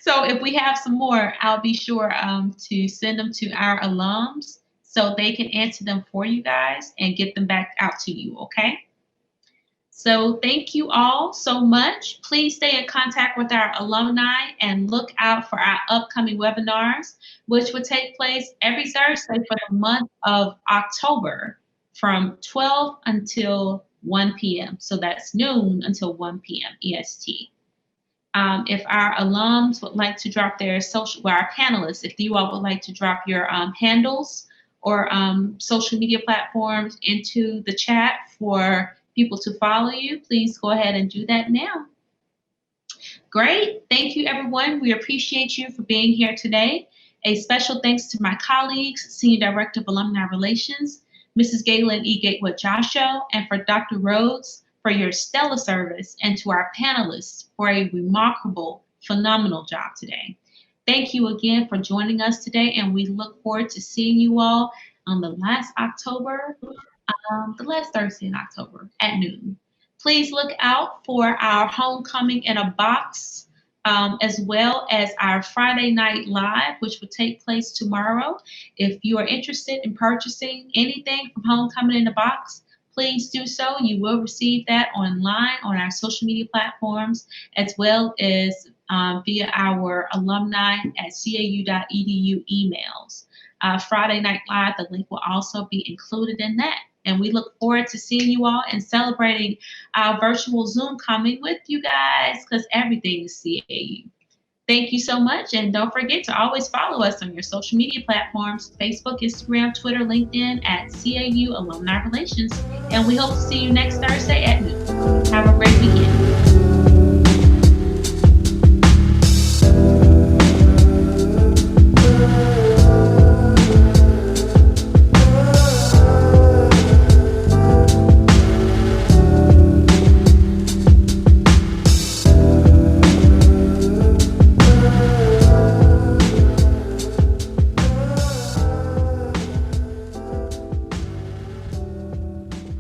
Speaker 2: So if we have some more, I'll be sure to send them to our alums so they can answer them for you guys and get them back out to you, okay? So thank you all so much. Please stay in contact with our alumni and look out for our upcoming webinars, which will take place every Thursday for the month of October from 12 until 1 p.m. So that's noon until 1 p.m. EST. If our alums would like to drop their our panelists, if you all would like to drop your handles or social media platforms into the chat for people to follow you, please go ahead and do that now. Great. Thank you, everyone. We appreciate you for being here today. A special thanks to my colleagues, Senior Director of Alumni Relations, Mrs. Galen E. Gateway-Josho, and for Dr. Rhodes for your stellar service, and to our panelists for a remarkable, phenomenal job today. Thank you again for joining us today, and we look forward to seeing you all on the last Thursday in October at noon. Please look out for our Homecoming in a Box, as well as our Friday Night Live, which will take place tomorrow. If you are interested in purchasing anything from Homecoming in a Box, please do so. You will receive that online on our social media platforms, as well as via our alumni@cau.edu emails. Friday Night Live, the link will also be included in that. And we look forward to seeing you all and celebrating our virtual Zoom coming with you guys, because everything is CAU. Thank you so much. And don't forget to always follow us on your social media platforms, Facebook, Instagram, Twitter, LinkedIn @CAU Alumni Relations. And we hope to see you next Thursday at noon. Have a great weekend.